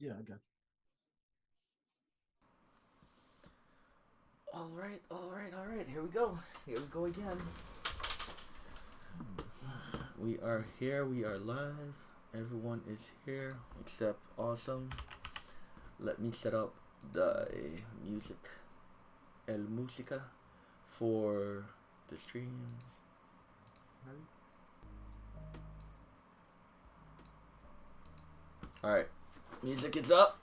Yeah, I got All right, all right, all right. Here we go. Here we go again. We are here. We are live. Everyone is here except Awesome. Let me set up the music, el música, for the streams. All right, music is up.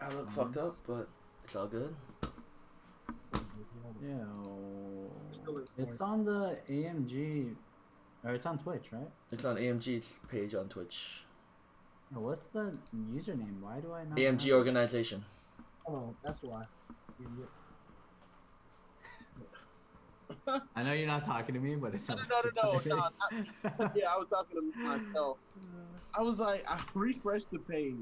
I look fucked up, but it's all good. Yeah, it's on the AMG, or it's on Twitch, right? It's on AMG's page on Twitch. What's the username? Why do I not? AMG have organization. Oh, that's why. Idiot. I know you're not talking to me, but it sounds. No. Yeah, I was talking to myself. I was like, I refreshed the page.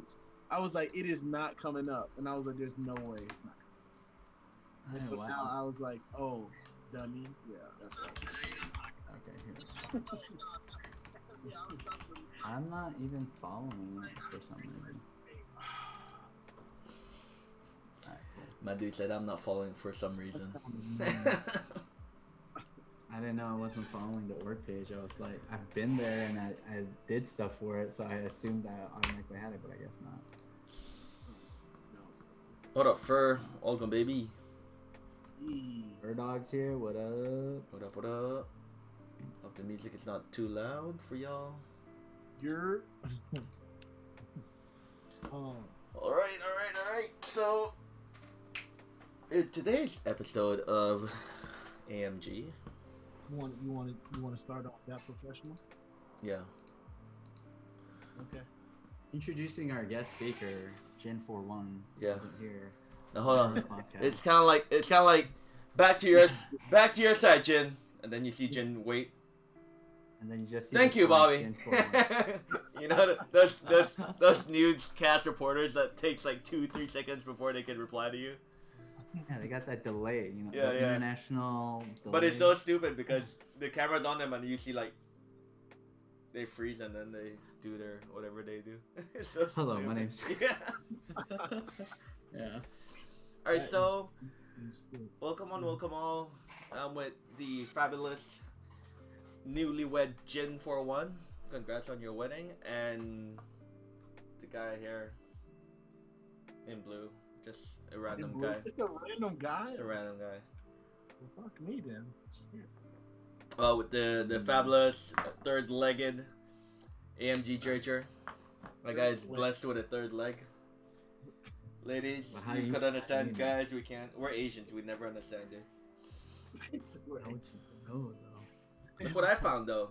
I was like, it is not coming up, and I was like, there's no way. It's not coming up. But now I was like, oh, dummy. Yeah, that's right. Okay, here. I'm not even following it for some reason. Alright, cool. My dude said I'm not following for some reason. I didn't know I wasn't following the org page. I was like, I've been there and I did stuff for it, so I assumed I automatically had it, but I guess not. What up, Fur? Welcome, baby. Fur Dog's here. What up? What up, what up? Hope the music is not too loud for y'all. You're. All right. So, in today's episode of AMG. You want to start off that professional? Yeah. Okay. Introducing our guest speaker, Gen41. Yeah. Isn't here. Now hold on. Podcast. It's kind of like back to your side, Jin, and then you see Jin wait. And then you just see Thank you, Bobby. Gen41. You know those newscast reporters that takes like 2-3 seconds before they can reply to you. Yeah, they got that delay, the Yeah. international delay. But it's so stupid because the camera's on them and you see like they freeze and then they do their whatever they do. It's so Hello, stupid. my name's. Yeah. Yeah. All right, so welcome all. I'm with the fabulous newlywed Gen41. Congrats on your wedding, and the guy here in blue, just a random guy. It's a random guy. It's a random guy. Well, fuck me then. With the fabulous third-legged AMG Dredger. My guy is blessed with a third leg. Ladies, Well, you could understand. Guys, we can't. We're Asians. We never understand it. How would you know, though? Look what I found, though.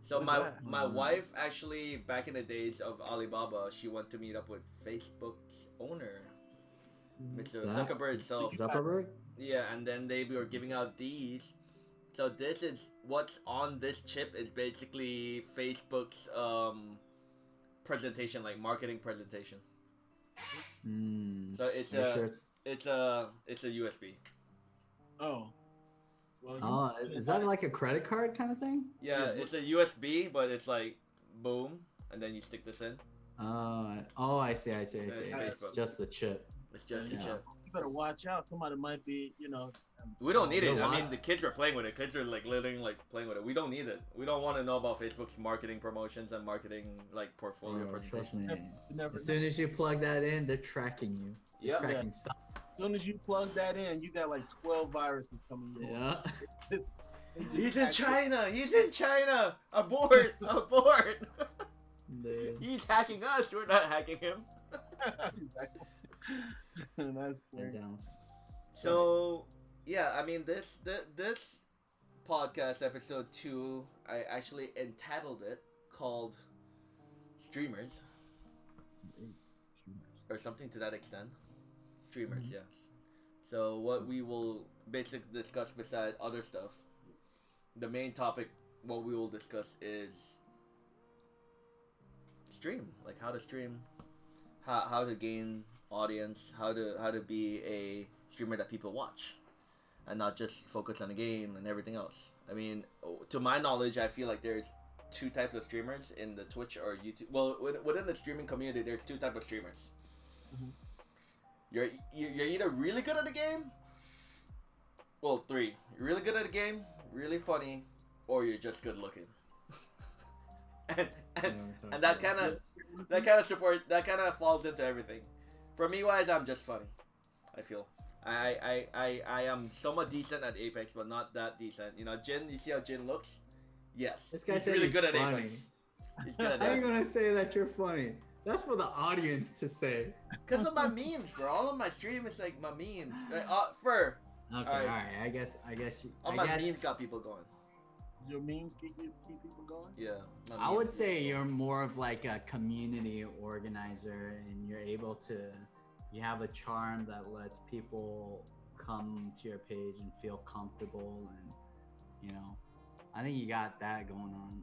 So What is that? my wife actually, back in the days of Alibaba, she went to meet up with Facebook's owner, Mr. Zuckerberg himself. Zuckerberg? Yeah, and then they were giving out these. So this is what's on this chip is basically Facebook's presentation, like marketing presentation. So it's a USB. Oh. Well, Oh, is that like a credit card kind of thing? Yeah, it's a USB, but it's like boom, and then you stick this in. I see. It's Facebook. just the chip. It's just the Yeah. chip. you better watch out. Somebody might be, We don't need it. No, I why? mean, the kids are playing with it. Kids are like literally like playing with it. We don't need it. We don't want to know about Facebook's marketing promotions and marketing like portfolio Trust presentation. me. You never As soon as you plug that in, they're tracking you. They're Yep. tracking stuff. As soon as you plug that in, you got like 12 viruses coming your way. Yeah. It's- it just He's in acts- China. He's in China. Abort. Abort. They- He's hacking us. We're not hacking him. Exactly. That's they're great. down. So yeah, I mean this podcast episode 2, I actually entitled it called Streamers or something to that extent. Streamers, yes. So what we will basically discuss beside other stuff, the main topic, what we will discuss is stream, like how to stream, how to gain audience, how to be a streamer that people watch, and not just focus on the game and everything else. I mean, to my knowledge, I feel like there's two types of streamers in the Twitch or YouTube. Well, within the streaming community, there's two types of streamers. Mhm. You're either really good at the game. Well, three. You're really good at the game, really funny, or you're just good looking. and that kind of falls into everything. For me, wise, I'm just funny. I feel. I am somewhat decent at Apex, but not that decent. You know, Jin. You see how Jin looks? Yes. This guy he's said really he's good at funny. Apex. He's good at How are you that. gonna say that you're funny? That's for the audience to say. Because of my memes, bro. All of my stream is like my memes. Fur. Okay, Alright. alright. I guess you. All my memes got people going. Your memes keep people going? Yeah. I would say you're more of like a community organizer, and you're able to. You have a charm that lets people come to your page and feel comfortable, and you know, I think you got that going on.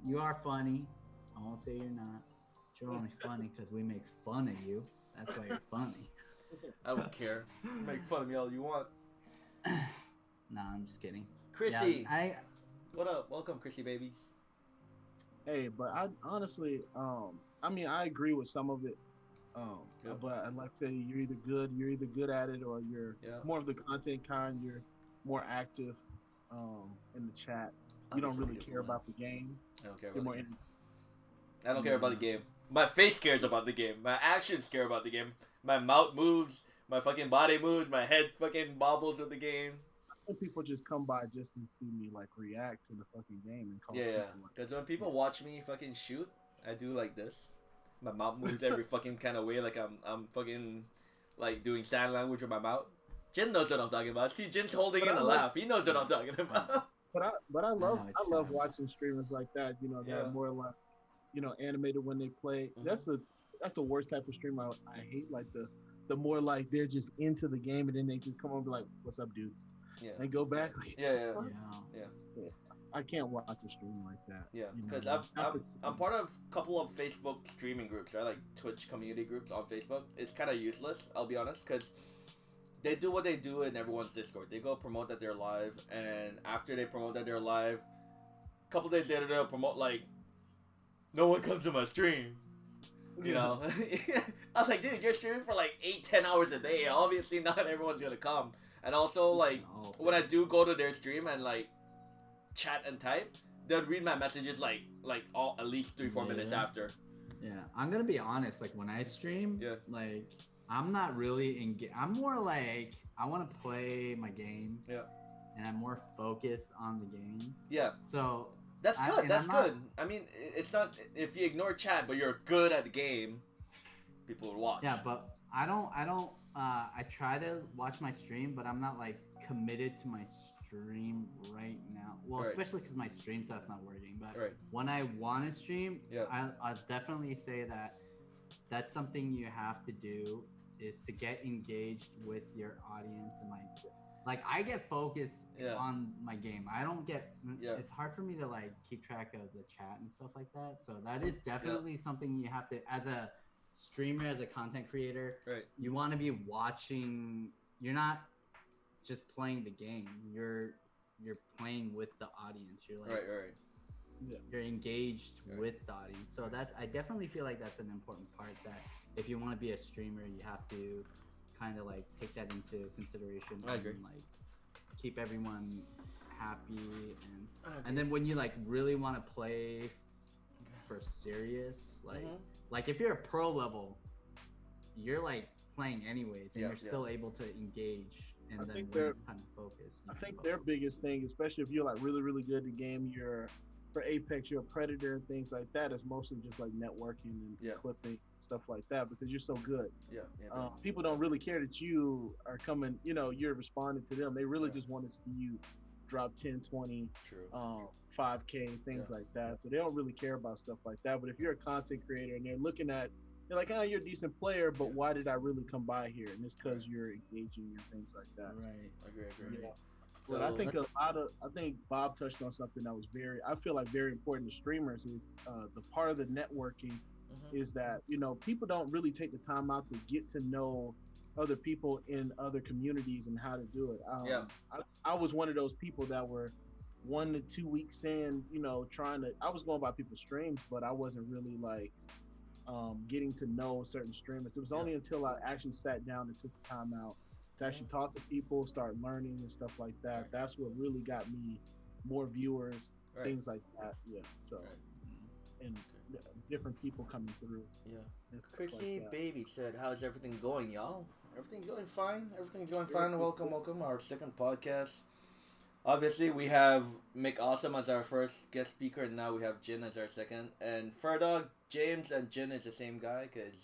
You are funny. I won't say you're not. You're only funny because we make fun of you. That's why you're funny. I don't care. Make fun of me all you want. Nah, I'm just kidding. Chrissy. Yeah, What up? Welcome, Chrissy baby. Hey, but I honestly, I mean, I agree with some of it. Yeah. But I'd like to say you're either good at it, or you're more of the content kind. You're more active in the chat. You don't really care about the game. I don't care You're about more the game. I don't care about the game. My face cares about the game. My actions care about the game. My mouth moves. My fucking body moves. My head fucking bobbles with the game. People just come by just to see me like react to the fucking game and call. Yeah. Because when people watch me fucking shoot, I do like this. My mouth moves every fucking kind of way, like I'm fucking like doing sign language with my mouth. Jin knows what I'm talking about. See, Jin's holding in a laugh. He knows what I'm talking about. But I love watching streamers like that. You know, that are more like, you know, animated when they play. Mhm. That's the worst type of streamer. I hate like the more like they're just into the game and then they just come on and be like, "What's up, dude?" Yeah. And go back. Like, Yeah. I can't watch a stream like that. Yeah, you because know? I'm part of a couple of Facebook streaming groups, right? Like Twitch community groups on Facebook. It's kind of useless, I'll be honest, because they do what they do in everyone's Discord. They go promote that they're live, and after they promote that they're live, a couple days later they'll promote like, no one comes to my stream. You know? I was like, dude, you're streaming for like 8-10 hours a day. Obviously not everyone's gonna come. And also like, when I do go to their stream and like chat and type, they'll read my messages like all at least 3-4 minutes after. Yeah, I'm gonna be honest. Like when I stream, like I'm not really engaged. I'm more like I want to play my game. Yeah. And I'm more focused on the game. Yeah. So that's good. That's good. I mean, it's not if you ignore chat, but you're good at the game, people will watch. Yeah, but I don't. I try to watch my stream, but I'm not like committed to my stream right now. Well, especially because my stream stuff's not working. But when I want to stream, I'll definitely say that that's something you have to do, is to get engaged with your audience and like I get focused on my game. I don't get. It's hard for me to like keep track of the chat and stuff like that. So that is definitely something you have to, as a streamer, as a content creator, you want to be watching. You're not just playing the game. You're playing with the audience. You're like you're engaged with the audience. So that's, I definitely feel like that's an important part, that if you want to be a streamer, you have to kind of like take that into consideration. I agree. And like keep everyone happy, and then when you like really want to play for serious, like if you're a pro level, you're like playing anyways, and you're still able to engage. And then when it's time to focus, I think their biggest thing, especially if you're like really good at the game, for Apex, you're a predator and things like that, is mostly just like networking and clipping, stuff like that, because you're so good. People don't really care that you are coming, you know, you're responding to them. They really just want to see you drop 10, 20, 5K, things like that. So they don't really care about stuff like that. But if you're a content creator and they're looking at, they're like, oh, you're a decent player, but why did I really come by here? And it's because you're engaging and things like that. Right. Agree. Yeah. But I think Bob touched on something that was I feel like very important to streamers, is the part of the networking is that, you know, people don't really take the time out to get to know other people in other communities and how to do it. I was one of those people that were 1 to 2 weeks in, I was going by people's streams, but I wasn't really like getting to know certain streamers. It was only until I actually sat down and took the time out to actually talk to people, start learning and stuff like that. Right. That's what really got me more viewers, things like that. Yeah. So, and different people coming through. Yeah. Chrissy like Baby said, "How's everything going, y'all? Everything's going fine. Everything's going fine. Welcome. Our second podcast. Obviously, we have Mick Awesome as our first guest speaker, and now we have Jin as our second. And Ferdog, James, and Jin is the same guy, because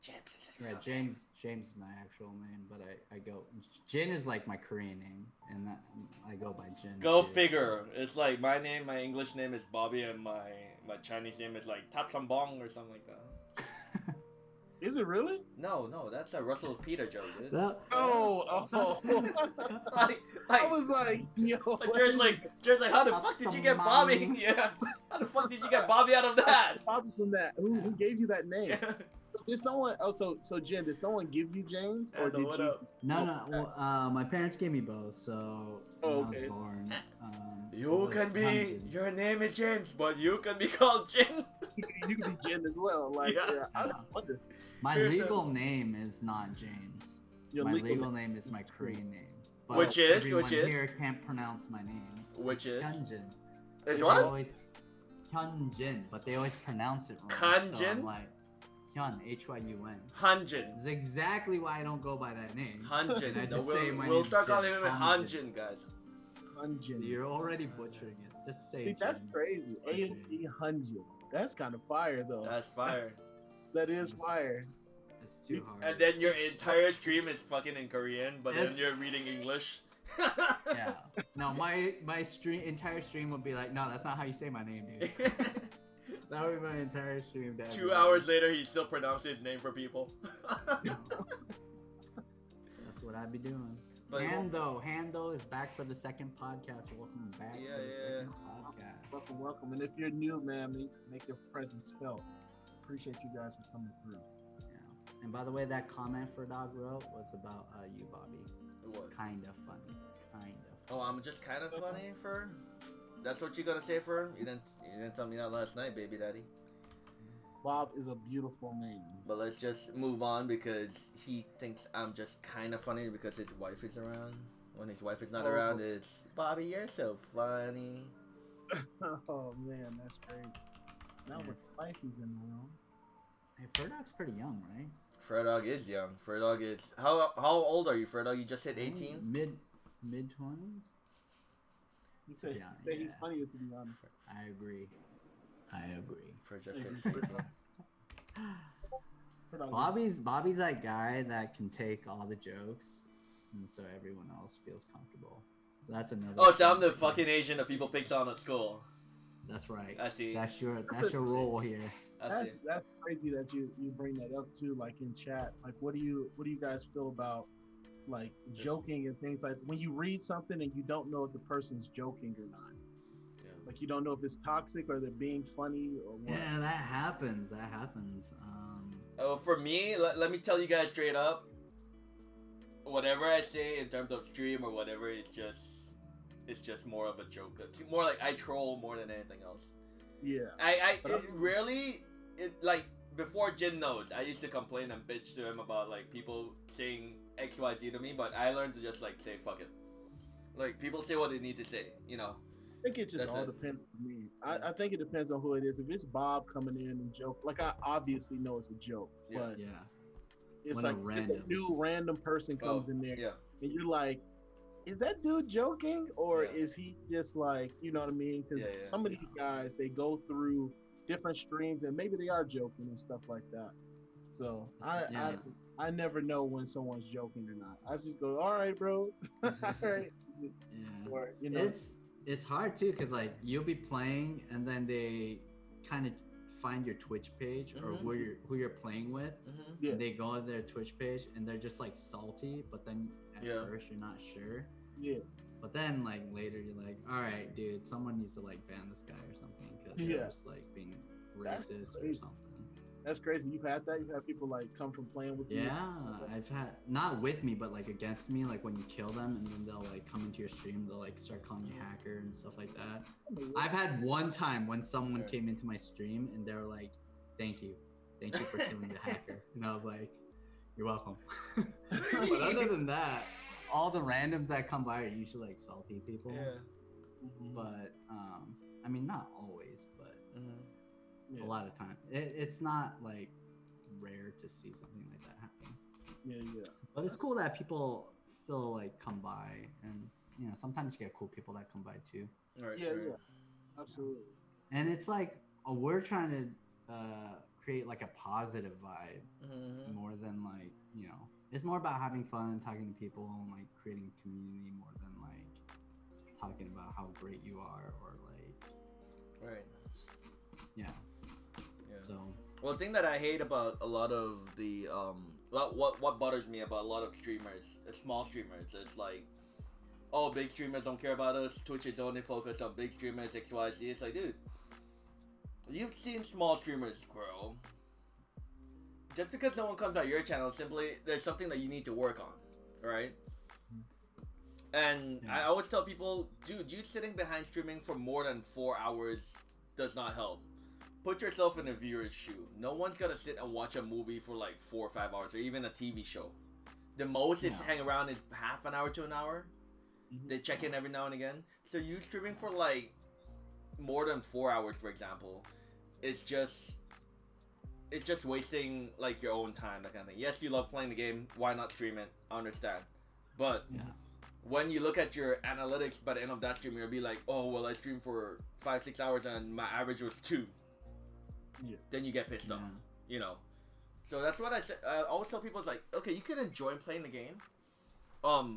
James is his real name. James is my actual name, but I go... Jin is like my Korean name, and I go by Jin. Go figure. It's like my name, my English name is Bobby, and my Chinese name is like Tap Sambong or something like that. Is it really? No, that's a Russell Peter joke, dude. Oh. like, I was like, yo. Jared's like, how the fuck did you get Bobby? Yeah. How the fuck did you get Bobby out of that? Bobby from that. Who gave you that name? Yeah. Did someone? Oh, so Jen, did someone give you James, or did you? No. Well, my parents gave me both. So when I was born, you can be. Your name is James, but you can be called Jin. You can be Jen as well. Like, I wonder. My legal name is not James. My legal name is my Korean name. But which is? Here can't pronounce my name. Which is? Hyunjin. It's what? Hyunjin, but they always pronounce it wrong. Hyunjin? So I'm like, Hyun, Hyun. Hyunjin. That's exactly why I don't go by that name. Hyunjin. I just say my we'll start calling him Hyunjin, guys. Hyunjin. So you're already butchering it. Just say it. That's crazy. AMG Hyunjin. That's kind of fire, though. That's fire. That is fire. It's too hard. And then your entire stream is fucking in Korean, but then you're reading English. Yeah. No, my entire stream would be like, no, that's not how you say my name, dude. That would be my entire stream. 2 hours later, he still pronounces his name for people. That's what I'd be doing. But Hando is back for the second podcast. Welcome back for the second podcast. Welcome. And if you're new, man, make your presence felt. Appreciate you guys for coming through. Yeah. And by the way, that comment Ferdog wrote was about you, Bobby. It was. Kind of funny. Oh, I'm just kind of funny, Fer? That's what you're gonna say, Fer? You didn't tell me that last night, baby daddy. Bob is a beautiful name. But let's just move on because he thinks I'm just kind of funny because his wife is around. When his wife is not around, it's Bobby, you're so funny. Oh man, that's great. Now with wife is in the room. Hey, Ferdog's pretty young, right? Ferdog is young. Ferdog is how old are you, Ferdog? You just hit 18? Mid 20s. He said he's funnier, to be honest. I agree. For just 16. Bobby's that guy that can take all the jokes, and so everyone else feels comfortable. So that's another. Oh, so I'm the fucking Asian that people picked on at school. That's right. I see. That's your role here. That's crazy that you bring that up too, like in chat. Like, what do you guys feel about like joking and things like when you read something and you don't know if the person's joking or not? Yeah. Like you don't know if it's toxic or they're being funny or what. Yeah, that happens. Oh, for me, let me tell you guys straight up. Whatever I say in terms of stream or whatever, it's just more of a joke. It's more like I troll more than anything else. Yeah. Like before Jin knows, I used to complain and bitch to him about like people saying XYZ to me, but I learned to just like say fuck it. Like people say what they need to say, you know. I think it just all depends on me. I think it depends on who it is. If it's Bob coming in and joke, like I obviously know it's a joke, but it's when like a new random person comes in there, and you're like, is that dude joking or is he just like, you know what I mean? Because some of these guys, they go through different streams and maybe they are joking and stuff like that. So I never know when someone's joking or not. I just go, all right, bro. All right. Yeah. Or, you know, it's hard too because like you'll be playing and then they kind of find your Twitch page or who you're playing with. And they go on their Twitch page and they're just like salty, but then at first you're not sure. Yeah. But then like later you're like, all right, dude, someone needs to like ban this guy or something because they're just like being racist or something. That's crazy. You've had that? You've had people like come from playing with you? Yeah, I've had, not with me, but like against me, like when you kill them and then they'll like come into your stream, they'll like start calling you hacker and stuff like that. I've had one time when someone came into my stream and they were like, thank you for killing the hacker. And I was like, you're welcome. But other than that, all the randoms that come by are usually like salty people. Yeah. But I mean, not always, but a lot of time. It's not like rare to see something like that happen. Yeah. But it's cool that people still like come by, and you know, sometimes you get cool people that come by too. Right. Yeah. Absolutely. And it's like we're trying to create like a positive vibe more than like, you know, it's more about having fun and talking to people and like creating a community more than like talking about how great you are or like yeah. So well, the thing that I hate about a lot of the what bothers me about a lot of streamers, small streamers, it's like, oh, big streamers don't care about us, Twitch is only focused on big streamers, XYZ. It's like, dude, you've seen small streamers grow. Just because no one comes out your channel, simply there's something that you need to work on, right? And I always tell people, dude, you sitting behind streaming for more than 4 hours does not help. Put yourself in a viewer's shoe. No one's gonna sit and watch a movie for like 4 or 5 hours, or even a TV show. The most is hang around is half an hour to an hour. They check in every now and again. So you streaming for like more than 4 hours, for example, it's just wasting like your own time, that kind of thing. Yes, you love playing the game. Why not stream it? I understand. But when you look at your analytics by the end of that stream, you'll be like, oh, well, I streamed for 5-6 hours and my average was 2. Yeah. Then you get pissed off, you know. So that's what I always tell people, is like, okay, you can enjoy playing the game.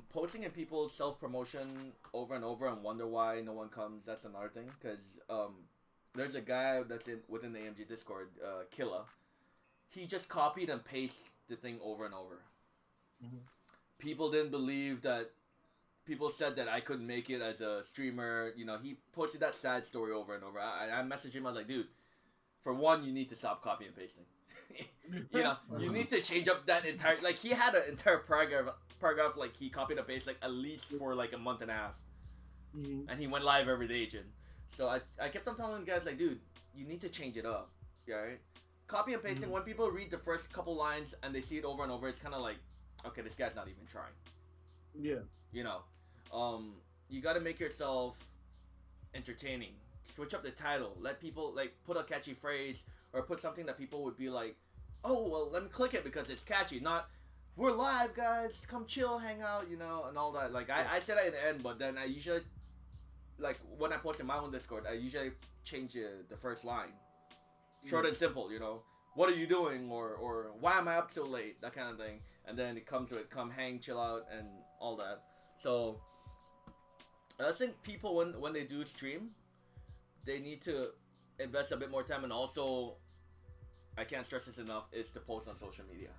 Posting in people's self-promotion over and over and wonder why no one comes, that's another thing. Because there's a guy that's within the AMG Discord, Killa. He just copied and pasted the thing over and over. People didn't believe that. People said that I couldn't make it as a streamer. You know, he posted that sad story over and over. I messaged him, I was like, dude, for one, you need to stop copying and pasting. You know, you need to change up that entire, like, he had an entire paragraph like he copied and pasted like at least for like a month and a half. And he went live every day, Jin. So I kept on telling guys, like, dude, you need to change it up. Yeah, right? Copy and pasting, when people read the first couple lines and they see it over and over, it's kind of like, okay, this guy's not even trying. Yeah. You know, you got to make yourself entertaining. Switch up the title. Let people, like, put a catchy phrase or put something that people would be like, oh, well, let me click it because it's catchy. Not, we're live, guys, come chill, hang out, you know, and all that. Like, I said that at the end, but then I usually, like, when I post in my own Discord, I usually change the first line. Short and simple, you know. What are you doing? Or why am I up so late? That kind of thing. And then it comes to it, come hang, chill out, and all that. So, I think people, when they do stream, they need to invest a bit more time. And also, I can't stress this enough, is to post on social media.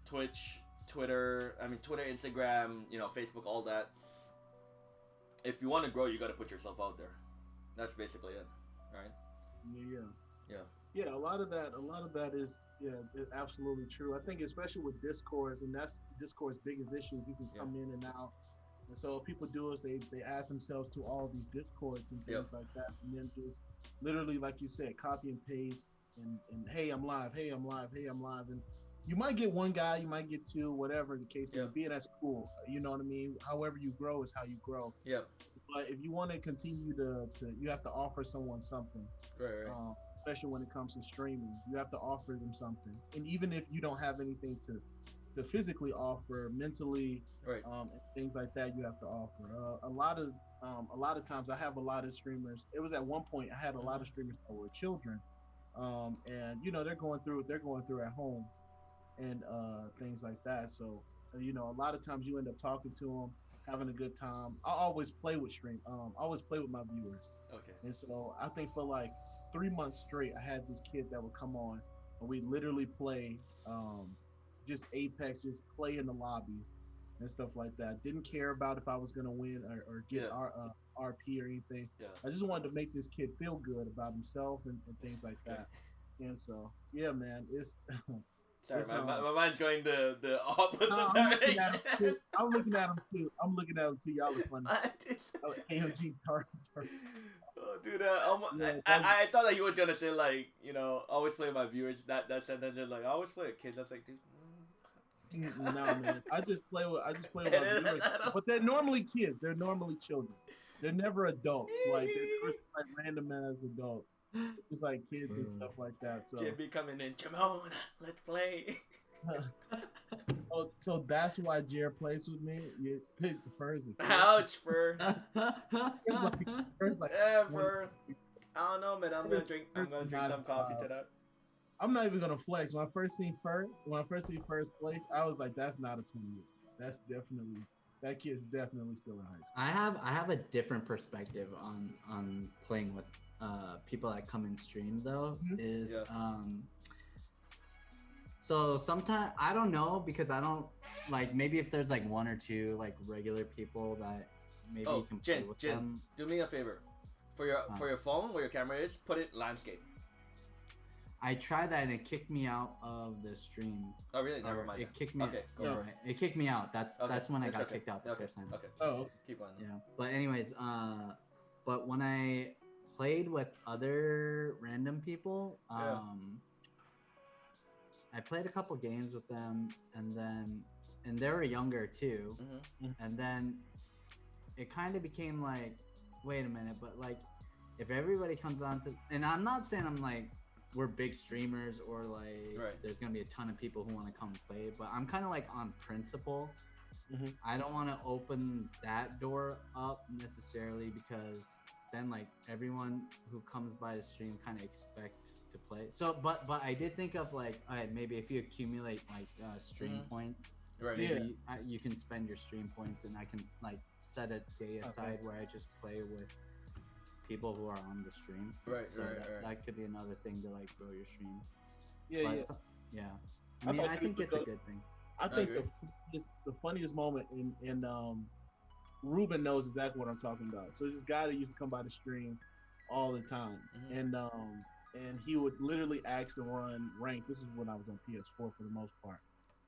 Twitch, Twitter, Instagram, you know, Facebook, all that. If you want to grow, you got to put yourself out there. That's basically it, right? Yeah, a lot of that is absolutely true. I think especially with Discords, and that's Discord's biggest issue. You can come in and out, and so what people do is they add themselves to all these Discords and things like that, and then just literally, like you said, copy and paste, and hey, I'm live, hey, I'm live, hey, I'm live, and you might get one guy, you might get two, whatever the case may be. That's cool. You know what I mean? However you grow is how you grow. Yeah. But if you want to continue to you have to offer someone something. Right. Especially when it comes to streaming, you have to offer them something. And even if you don't have anything to physically offer, mentally, and things like that, you have to offer. A lot of times, I have a lot of streamers. It was at one point I had a lot of streamers that were children, and you know they're going through at home, and things like that. So you know, a lot of times you end up talking to them, having a good time. I always play with I always play with my viewers. Okay. And so I think for like 3 months straight, I had this kid that would come on, and we literally play just Apex, just play in the lobbies and stuff like that. Didn't care about if I was gonna win or get RP or anything. I just wanted to make this kid feel good about himself and things like that. And so, yeah, man, it's. Sorry, it's, my mind's going the opposite no, direction. I'm looking at him too. Y'all are funny. AMG target. Oh, dude, I thought that he was gonna say like, always play my viewers. That sentence is like, I always play with kids. That's like, dude. No, man. I just play with my viewers. But they're normally kids. They're normally children. They're never adults. Like they're like random as adults. Just like kids and stuff like that. So Jimmy coming in, Jamon, let's play. So that's why Jared plays with me. You pick the first. Ouch, Fur. First, yeah, Fur. I don't know, man. I'm gonna drink some coffee to that. I'm not even gonna flex. When I first seen first place, I was like, that's not a 20-year. That's definitely that kid's definitely still in high school. I have a different perspective on playing with people that come in stream though. So sometimes I don't know because I don't like maybe if there's like one or two like regular people that maybe you can play with them. Do me a favor. For your phone where your camera is, put it landscape. I tried that and it kicked me out of the stream. Oh really? Never mind. It kicked me. Okay, it kicked me out. That's when I got kicked out the first time. Okay. Oh, keep on. Yeah. But anyways, but when I played with other random people, I played a couple games with them, and they were younger too, and then it kind of became like, wait a minute, but like, if everybody comes on to, and I'm not saying I'm like, we're big streamers or like there's gonna be a ton of people who want to come play, but I'm kind of like on principle. I don't want to open that door up necessarily because then like everyone who comes by the stream kind of expect to play. So but I did think of like, all right, maybe if you accumulate like stream points, maybe you can spend your stream points and I can like set a day aside where I just play with people who are on the stream. That could be another thing to like grow your stream. I think it's a good thing. I think the funniest moment in Ruben knows exactly what I'm talking about. So there's this guy that used to come by the stream all the time, and he would literally ask to run rank. This was when I was on PS4 for the most part,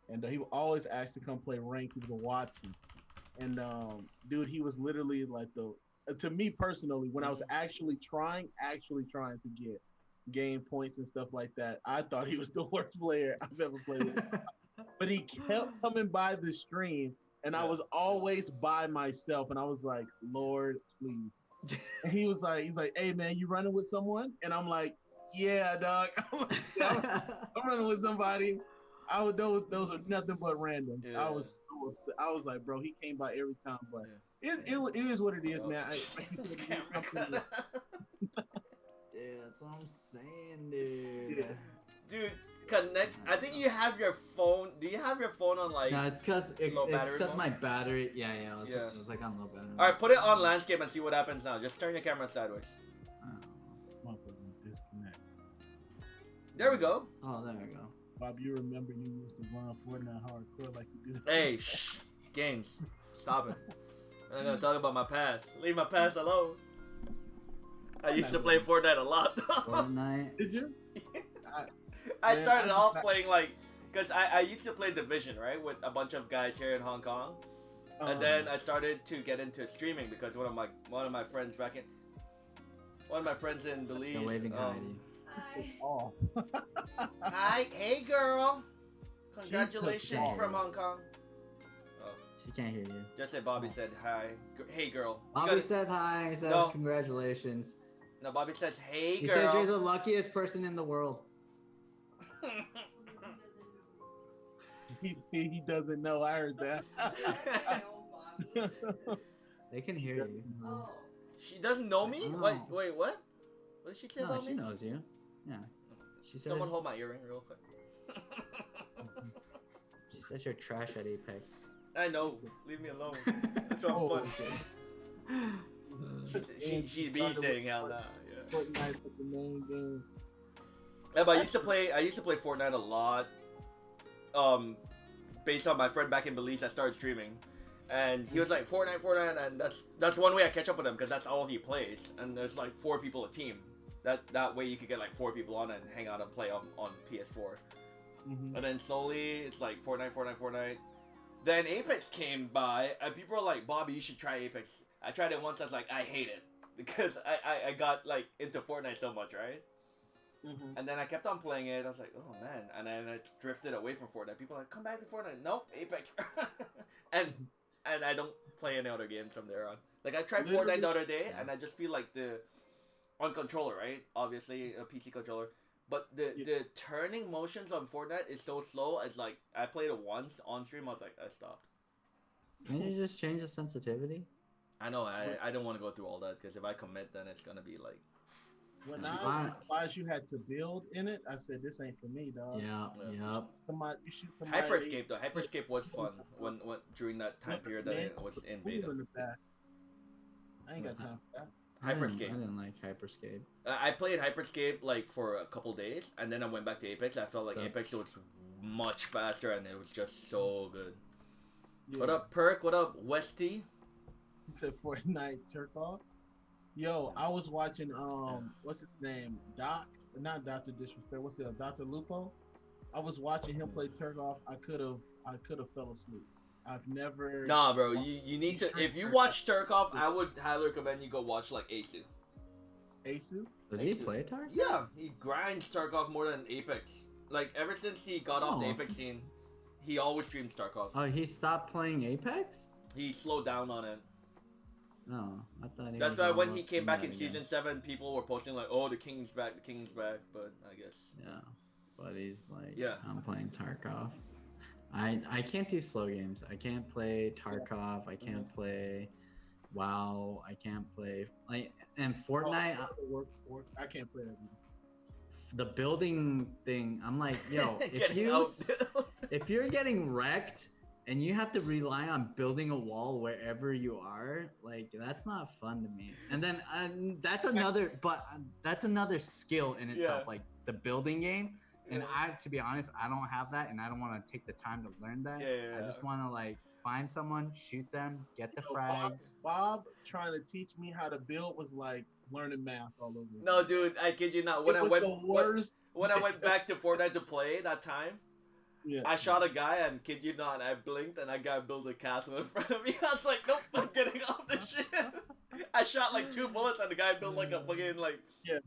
and he would always ask to come play rank. He was a Watson, and dude, he was literally like to me personally, when I was actually trying to get game points and stuff like that, I thought he was the worst player I've ever played with. But he kept coming by the stream, and I was always by myself, and I was like, Lord, please. And he's like, hey man, you running with someone? And I'm like, yeah, dog. I'm running with somebody. Those are nothing but randoms. Yeah. I was so upset. I was like, bro, he came by every time, but it is what it is, man. Yeah, that's what I'm saying, dude. Dude, connect. I think you have your phone. Do you have your phone on like? No, it's because my battery. Yeah, it was like on low battery. All right, put it on landscape and see what happens now. Just turn your camera sideways. Disconnect. There we go. Oh, there we go. Bob, you remember you used to run Fortnite hardcore like you did? Hey, shh, games, stop it. I'm not gonna talk about my past. Leave my past alone. I used to play Fortnite a lot. Fortnite? Did you? I started off playing like, cause I used to play Division, right, with a bunch of guys here in Hong Kong, and then I started to get into streaming because one of my friends in Belize. The waving Hi. Oh. Hi, hey girl. Congratulations from Hong Kong. Oh. She can't hear you. Just say Bobby said hi. Hey girl. Bobby says hi. He says congratulations. No, Bobby says hey girl. He says you're the luckiest person in the world. He doesn't know. I heard that. They can hear you. Oh. She doesn't know me? Oh. Wait, what? What did she say about me? She knows you. Yeah. She says. Someone hold my earring real quick. She says you're trash at Apex. I know. Leave me alone. That's what I'm fun. She be saying hell nah. Yeah. Fortnite is the main game. Yeah, but I used to play Fortnite a lot. Based on my friend back in Belize that started streaming, and he was like Fortnite, and that's one way I catch up with him because that's all he plays, and there's like 4 people a team, That way you could get like 4 people on and hang out and play on PS4. Mm-hmm. And then slowly it's like Fortnite. Then Apex came by and people were like, Bobby, you should try Apex. I tried it once. I was like, I hate it because I got like into Fortnite so much, right? Mm-hmm. And then I kept on playing it. I was like, oh man. And then I drifted away from Fortnite. People are like, come back to Fortnite. Nope, Apex. and I don't play any other games from there on. Like I tried Fortnite the other day, and I just feel like on controller, right? Obviously a PC controller. But the turning motions on Fortnite is so slow. It's like I played it once on stream. I was like, I stopped. Can you just change the sensitivity? I know. I don't want to go through all that because if I commit, then it's gonna be like. When I realized you had to build in it, I said, "This ain't for me, dog." Yeah. Somebody, you shoot somebody. Hyperscape though. Hyperscape was fun when during that time period that it was in beta. I ain't got time for that. Hyperscape. I didn't like Hyperscape. I played Hyperscape like for a couple days, and then I went back to Apex. I felt like Apex was much faster, and it was just so good. Yeah. What up, Perk? What up, Westy? He said Fortnite Turkoff. Yo, I was watching what's his name? Not Dr. Disrespect. What's it? Dr. Lupo. I was watching him play Turkoff. I could have fell asleep. I've never. Nah, bro. You need to. If you watch Turkoff, I would highly recommend you go watch like Asu. Asu? Does he play Tarkov? Yeah, he grinds Tarkov more than Apex. Like ever since he got off the Apex scene, he always streams Tarkov. Oh, he stopped playing Apex? He slowed down on it. No, I thought he. That's why when he came back in season 7, people were posting like, "Oh, the king's back, the king's back." But I guess. Yeah, but he's like, yeah, I'm playing Tarkov. I can't do slow games. I can't play Tarkov. I can't play WoW. I can't play and Fortnite. I can't play that. The building thing. I'm like, yo, if you're getting wrecked and you have to rely on building a wall wherever you are, like that's not fun to me. And then that's another skill in itself, like the building game. And to be honest, I don't have that, and I don't want to take the time to learn that. I just want to like find someone, shoot them, get the frags. Bob trying to teach me how to build was like learning math all over. No, dude, I kid you not. When I went back to Fortnite to play that time, I shot a guy, and kid you not, I blinked, and that guy built a castle in front of me. I was like, nope, I'm getting off the ship. I shot like 2 bullets, and the guy built like a fucking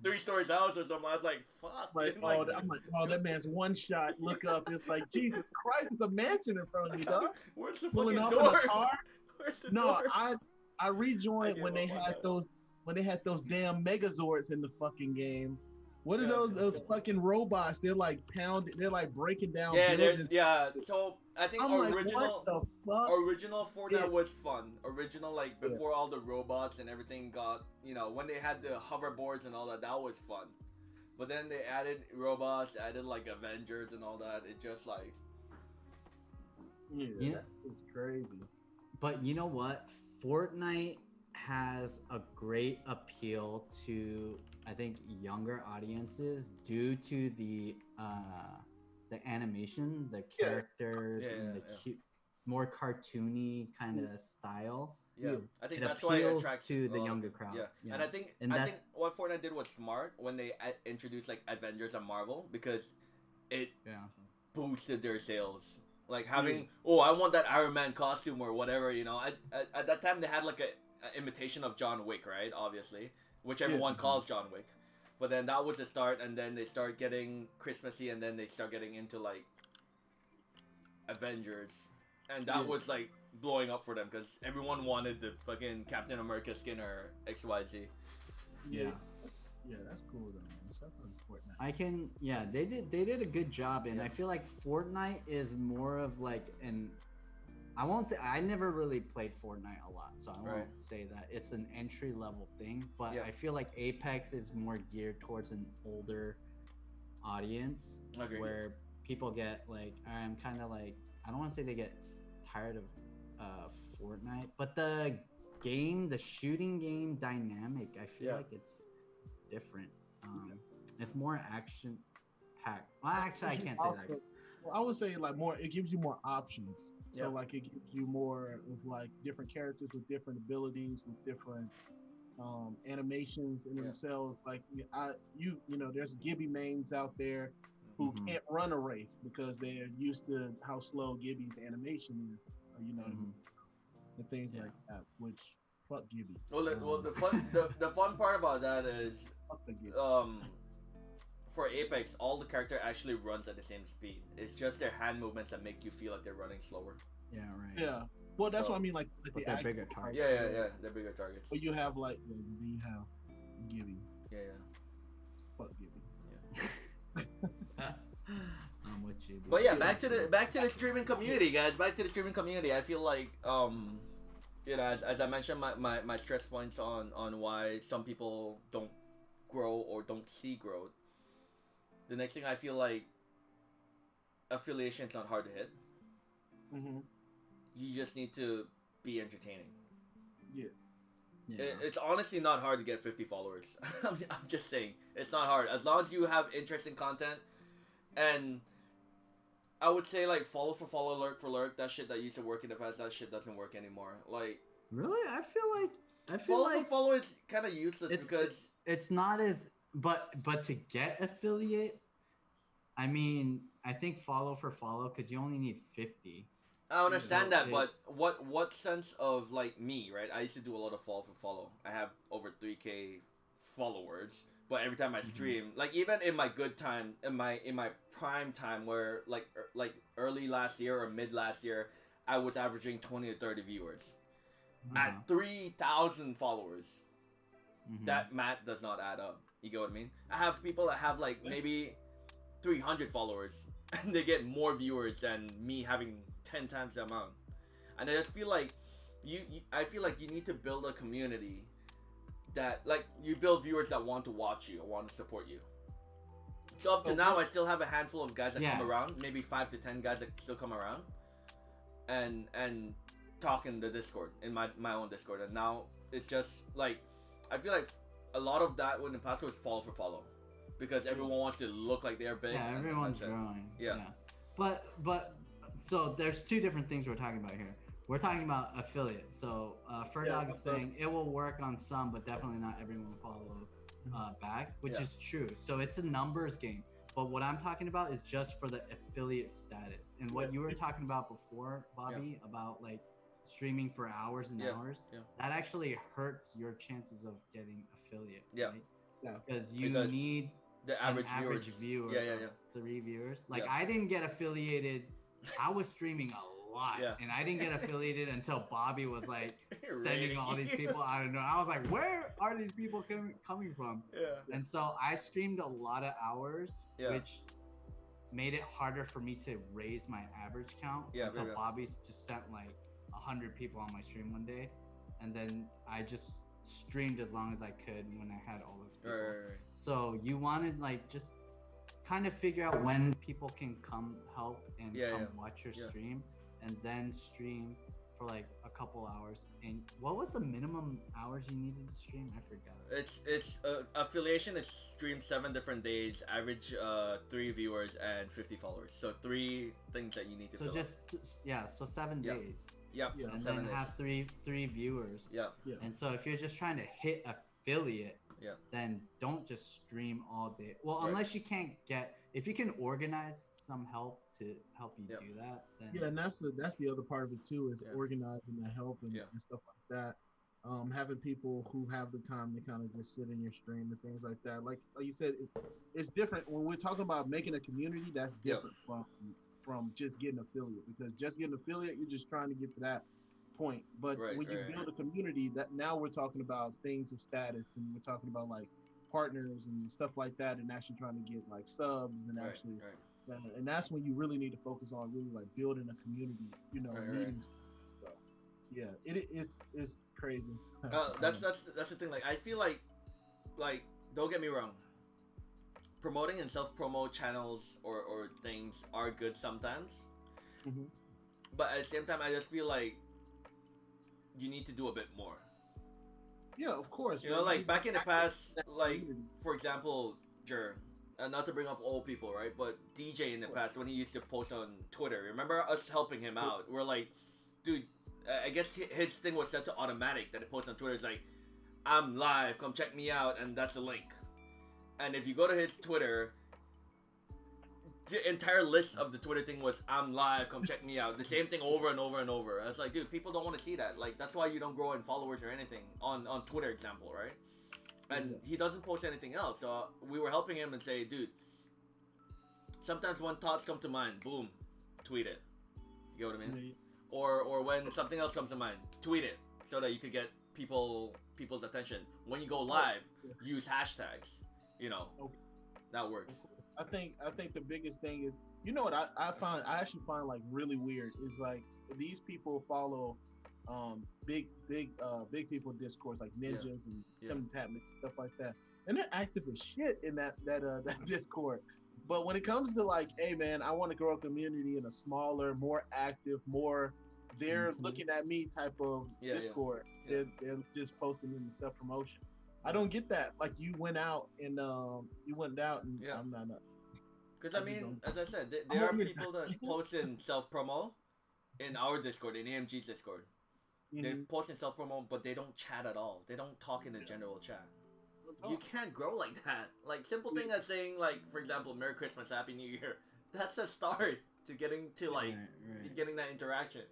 3-story house or something. I was like, fuck. I'm like, oh, that man's one shot. Look up, it's like, Jesus Christ, there's a mansion in front of me, dog. Where's the pulling fucking door? In a car? Where's the door? I rejoined when they had those damn Megazords in the fucking game. What are those fucking robots? They're like breaking down. Buildings. So I think original Fortnite was fun. Original, like before all the robots and everything got, when they had the hoverboards and all that, that was fun. But then they added robots, added like Avengers and all that. It just like. Yeah, it's crazy. But you know what? Fortnite has a great appeal to, I think, younger audiences due to the animation, the characters, and the cute, more cartoony kind of style. Yeah, I think that's why it attracts to the younger crowd. Yeah, and I think what Fortnite did was smart when they introduced like Avengers and Marvel, because it boosted their sales. Like having, I want that Iron Man costume or whatever, At that time they had like a imitation of John Wick, right? Obviously, which everyone calls John Wick. But then that was the start, and then they start getting Christmassy, and then they start getting into like Avengers, and that was like blowing up for them because everyone wanted the fucking Captain America skin or XYZ. Yeah, that's cool though. That's important. They did a good job, and I feel like Fortnite is more of like I won't say, I never really played Fortnite a lot, so I won't say that it's an entry level thing, but I feel like Apex is more geared towards an older audience where people get like, I'm kind of like, I don't want to say they get tired of Fortnite, but the shooting game dynamic, I feel like it's different. It's more action packed. Well, actually, I can't say that. Well, I would say like more, it gives you more options. So like it gives you more of like different characters with different abilities, with different animations in themselves. Like there's Gibby mains out there who can't run a Wraith because they're used to how slow Gibby's animation is, and things like that. Which fuck Gibby. Well, the fun part about that is, for Apex, all the character actually runs at the same speed. It's just their hand movements that make you feel like they're running slower. Yeah, right. Yeah. Well, that's what I mean. Like they're bigger targets. Yeah. They're bigger targets. But you have Gibby. Yeah. Fuck Gibby. Yeah. I'm with you. Dude. But yeah, back to the streaming community, guys. Back to the streaming community. I feel like as I mentioned, my stress points on why some people don't grow or don't see growth. The next thing, I feel like affiliation is not hard to hit. You just need to be entertaining. Yeah. It's honestly not hard to get 50 followers. I'm just saying, it's not hard as long as you have interesting content. And I would say like follow for follow, lurk for lurk. That shit that used to work in the past, that shit doesn't work anymore. Like, really, I feel follow like for follow is kind of useless because it's not as but to get affiliate, I mean, I think follow for follow because you only need 50. I understand that, but what sense of like me, right? I used to do a lot of follow for follow. I have over 3K followers, but every time I stream, like even in my good time, in my prime time, where like early last year or mid last year, I was averaging 20 to 30 viewers at 3,000 followers. That math does not add up. You get what I mean? I have people that have like maybe 300 followers, and they get more viewers than me having 10 times the amount. And I just feel like I feel like you need to build a community that, like, you build viewers that want to watch you or want to support you. So up to now, I still have a handful of guys that come around, maybe 5 to 10 guys that still come around and talk in the Discord, in my own Discord. And now it's just like, I feel like a lot of that when the past was follow for follow, because everyone wants to look like they're big. Yeah, everyone's growing. Yeah. But so there's two different things we're talking about here. We're talking about affiliate. So Ferdog is saying it will work on some, but definitely not everyone will follow back, which is true. So it's a numbers game. But what I'm talking about is just for the affiliate status. And what you were talking about before, Bobby, about like streaming for hours and hours, that actually hurts your chances of getting affiliate. Yeah. Right? Yeah. Because you need the average viewer of 3 viewers. Like I didn't get affiliated. I was streaming a lot, and I didn't get affiliated until Bobby was like sending all these people. I don't know. I was like, where are these people coming from? Yeah. And so I streamed a lot of hours, which made it harder for me to raise my average count until Bobby just sent like 100 people on my stream one day, and then I just streamed as long as I could when I had all those people. Right. So you wanted like just kind of figure out when people can come help and come watch your stream, and then stream for like a couple hours. And what was the minimum hours you needed to stream? I forgot. It's affiliation. It's streamed 7 different days, average 3 viewers and 50 followers. So 3 things that you need to. So so 7 days. Yep. And then have three viewers. Yeah. And so if you're just trying to hit affiliate, then don't just stream all day. Well, unless you can't if you can organize some help to help you do that, then and that's the other part of it too, is organizing the help and stuff like that. Having people who have the time to kind of just sit in your stream and things like that. Like you said, it's different when we're talking about making a community. That's different from just getting affiliate, because just getting affiliate, you're just trying to get to that point. But when you build a community, that now we're talking about things of status, and we're talking about like partners and stuff like that, and actually trying to get like subs and actually and that's when you really need to focus on really like building a community, meetings. So it's crazy. That's the thing. Like I feel like don't get me wrong, promoting and self-promo channels or things are good sometimes, but at the same time I just feel like you need to do a bit more. Yeah, of course. Like back in the past, like for example, not to bring up old people, right? But DJ in the past, when he used to post on Twitter, remember us helping him out? We're like, dude, I guess his thing was set to automatic that it posts on Twitter. It's like, I'm live, come check me out, and that's the link. And if you go to his Twitter, the entire list of the Twitter thing was, I'm live, come check me out. The same thing over and over and over. I was like, dude, people don't want to see that. Like, that's why you don't grow in followers or anything on Twitter, example, right? And he doesn't post anything else. So we were helping him and say, dude, sometimes when thoughts come to mind, boom, tweet it. You know what I mean? Or when something else comes to mind, tweet it so that you could get people's attention. When you go live, use hashtags. You know, that works. I think the biggest thing is, you know what I actually find like really weird is like these people follow big people discourse like ninjas and Tim Tapman stuff like that, and they're active as shit in that Discord. But when it comes to like, hey man, I want to grow a community in a smaller, more active, more they're looking at me type of Discord. They're just posting in the self promotion. I don't get that. Like you went out and I'm not. Because I mean, as I said, there are people that post in self promo in our Discord, in AMG's Discord. They post in self promo, but they don't chat at all. They don't talk in the general chat. You can't grow like that. Like simple thing as saying, like, for example, Merry Christmas, Happy New Year. That's a start to getting to like getting that interaction.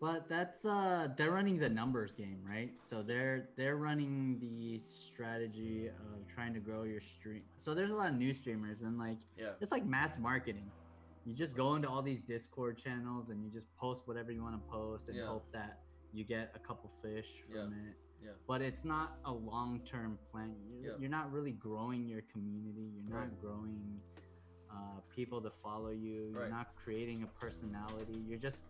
But that's they're running the numbers game, right? So they're running the strategy of trying to grow your stream. So there's a lot of new streamers, and like it's like mass marketing. You just go into all these Discord channels and you just post whatever you want to post and hope that you get a couple fish from it. Yeah. But it's not a long-term plan. You're not really growing your community. You're not growing people to follow you. You're not creating a personality. You're just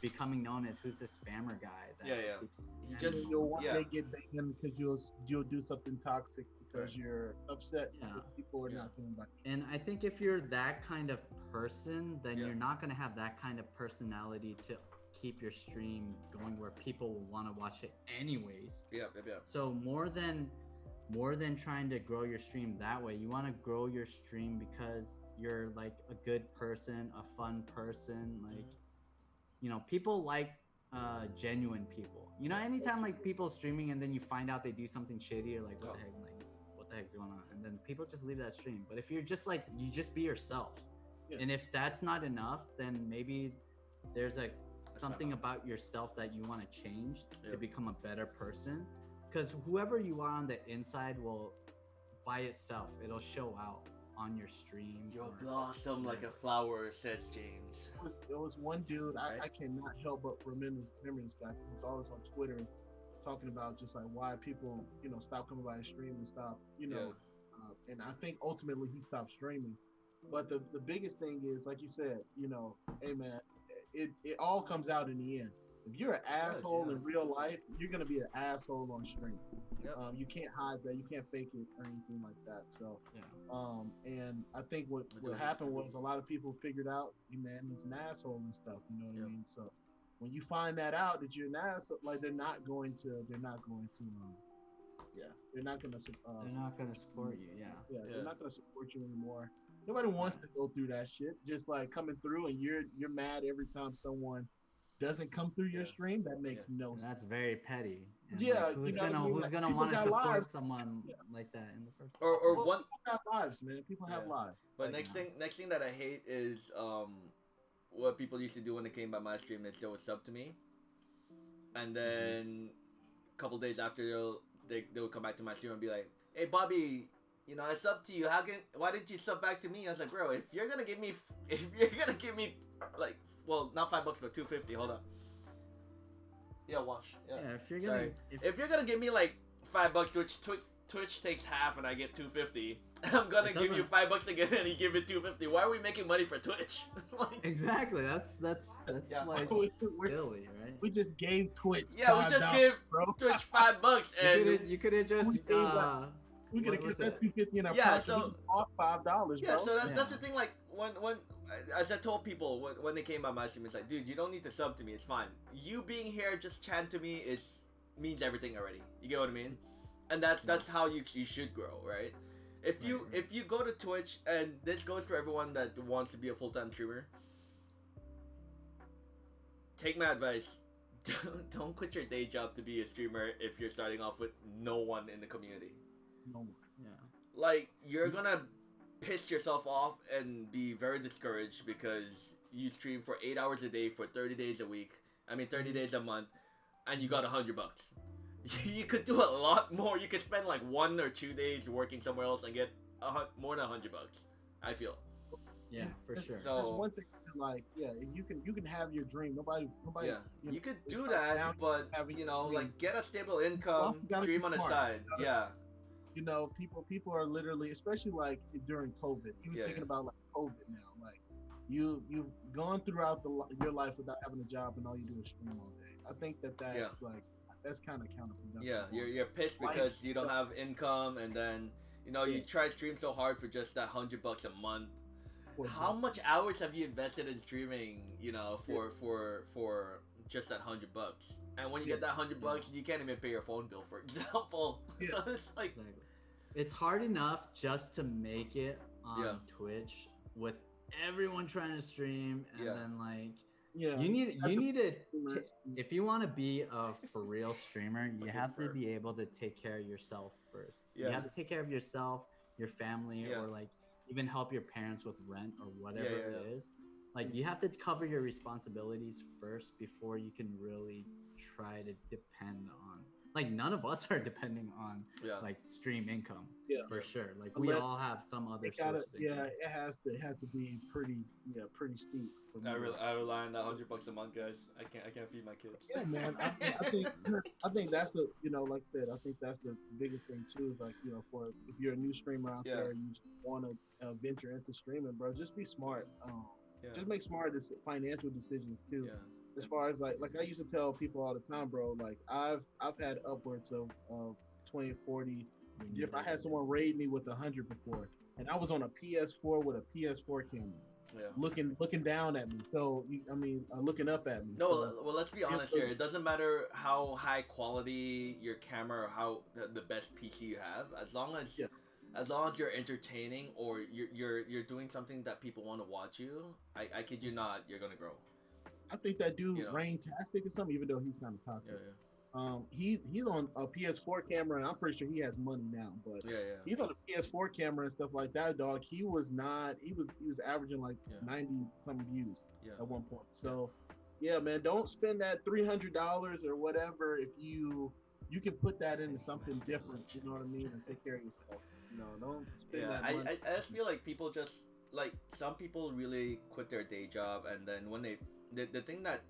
becoming known as who's this spammer guy that keeps you'll one day get banned because you'll do something toxic because you're upset because people are not doing that. And I think if you're that kind of person, then you're not going to have that kind of personality to keep your stream going where people will want to watch it anyways. So more than trying to grow your stream that way, you want to grow your stream because you're like a good person, a fun person, like you know, people like genuine people. You know, anytime like people streaming and then you find out they do something shitty, you're like, what the heck's going on? And then people just leave that stream. But if you're just like, you just be yourself. And if that's not enough, then maybe there's like something about yourself that you want to change to become a better person. Because whoever you are on the inside will, by itself, it'll show out on your stream. You'll blossom like a flower, says James. There was one dude, I cannot help but remember this guy. He was always on Twitter talking about just like why people, you know, stop coming by his stream and stop, you know, and I think ultimately he stopped streaming. But the biggest thing is, like you said, you know, hey man, it all comes out in the end. If you're an asshole in real life, you're gonna be an asshole on stream. You can't hide that. You can't fake it or anything like that. So, and I think what happened was a lot of people figured out, hey, man, he's an asshole and stuff. You know what I mean? So, when you find that out that you're an asshole, like they're not going to support you. They're not gonna support you anymore. Nobody wants to go through that shit. Just like coming through and you're mad every time someone doesn't come through your stream. That makes no sense. That's very petty. And who's gonna want to support someone like that in the first place? Or one people have lives, man. People have lives. But next thing that I hate is what people used to do when they came by my stream. They would sub to me, and then a couple days after they would come back to my stream and be like, "Hey Bobby, you know I subbed to you. Why didn't you sub back to me?" I was like, "Bro, if you're gonna give me like, well, not $5 but $2.50. Hold on. Yeah, wash. Yeah. If you're gonna give me like $5, which Twitch takes half and I get $2.50, I'm gonna give you $5 again and you give it $2.50. Why are we making money for Twitch? Exactly. That's like silly, right? We just gave Twitch. Yeah, we just gave Twitch $5 and you could have just. We could have kept that $2.50 in our pocket. So we just off $5, bro. Yeah, so that's the thing. Like when as I told people when they came by my stream, it's like, dude, you don't need to sub to me. It's fine. You being here, just chant to me means everything already. You get what I mean? And that's how you should grow, right? If you go to Twitch, and this goes for everyone that wants to be a full-time streamer, take my advice. don't quit your day job to be a streamer if you're starting off with no one in the community. No one. Yeah. Like, you're gonna piss yourself off and be very discouraged because you stream for 8 hours a day for 30 days a week. 30 days a month, and you got $100. You could do a lot more. You could spend like 1 or 2 days working somewhere else and get more than $100. I feel. Yeah, for sure. So that's one thing to like. Yeah, you can have your dream. Nobody. Yeah, you could do that, but like get a stable income, stream on the side. Yeah. People are literally, especially like during COVID. You're thinking about like COVID now. Like you've gone throughout your life without having a job, and all you do is stream all day. I think that's like that's kind of counterproductive. Yeah, you're pissed because you don't have income, and then you try to stream so hard for just that $100 a month. How much hours have you invested in streaming? For just that $100, and when you get that $100, you can't even pay your phone bill, for example. Yeah. So it's like, it's hard enough just to make it on Twitch with everyone trying to stream, and then like. Yeah, you need to if you want to be a for real streamer, you have to be able to take care of yourself first. Yeah. You have to take care of yourself, your family, or like even help your parents with rent or whatever it is. Like you have to cover your responsibilities first before you can really try to depend on. Like none of us are depending on like stream income for sure. Like we all have some other source of income. It has to be pretty steep. I rely on that $100 a month, guys. I can't feed my kids. Yeah, man. I think that's the like I said, I think that's the biggest thing too. Like for if you're a new streamer out there, and you just want to venture into streaming, bro. Just be smart. Just make smart financial decisions too. Yeah. As far as like I used to tell people all the time, bro, like I've had upwards of 20, 40. If I had someone raid me with 100 before, and I was on a PS4 with a PS4 camera, looking down at me. So looking up at me. No, so, well, let's be honest here. It doesn't matter how high quality your camera or how the best PC you have, as long as you're entertaining or you're doing something that people want to watch you. I kid you not, you're gonna grow. I think that dude Rain-tastic or something, even though he's kind of toxic. He's on a PS4 camera, and I'm pretty sure he has money now. But he's on a PS4 camera and stuff like that, dog. He was averaging like 90 some views at one point. So man, don't spend that $300 or whatever if you can put that into something different. You know what I mean, and take care of yourself. Don't spend that money. I just feel like people just like some people really quit their day job, and then when the thing that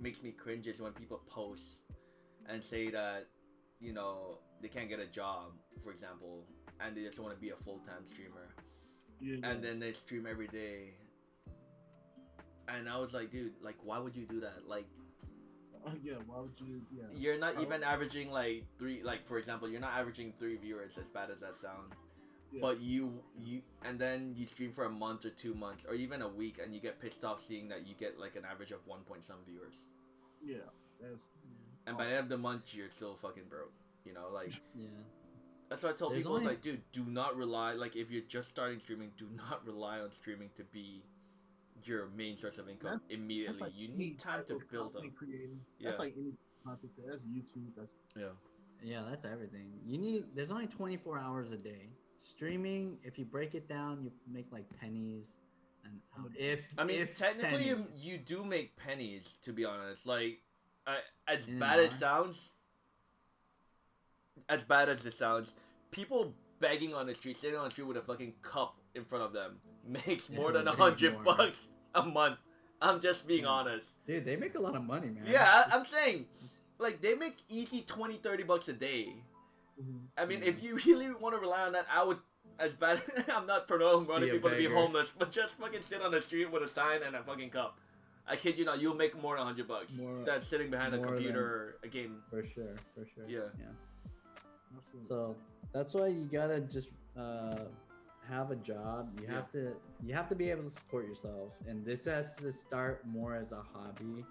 makes me cringe is when people post and say that they can't get a job, for example, and they just want to be a full-time streamer, and then they stream every day, and I was like, dude, like why would you do that? Like why would you? You're not even averaging like 3, like for example, you're not averaging 3 viewers, as bad as that sounds. But you and then you stream for a month or 2 months or even a week, and you get pissed off seeing that you get like an average of 1 point some viewers. And by the end of the month, you're still fucking broke. Like that's why I told people, like, dude, do not rely. Like, if you're just starting streaming, do not rely on streaming to be your main source of income immediately. Like you need time to build up. That's like any content. That's YouTube. That's that's everything. There's only 24 hours a day. Streaming, if you break it down, you make like pennies. And technically you do make pennies, to be honest. Like, as bad as it sounds, people begging on the street, sitting on the street with a fucking cup in front of them, makes more than $100 a month. I'm just being honest. Dude, they make a lot of money, man. Yeah, I'm saying, like, they make easy $20-$30 a day. I mean, if you really want to rely on that, I would, as bad, I'm not promoting people to be homeless, but just fucking sit on the street with a sign and a fucking cup. I kid you not, you'll make more than $100 than sitting behind a computer a game. For sure. Yeah. So that's why you gotta just have a job. You have to be able to support yourself, and this has to start more as a hobby.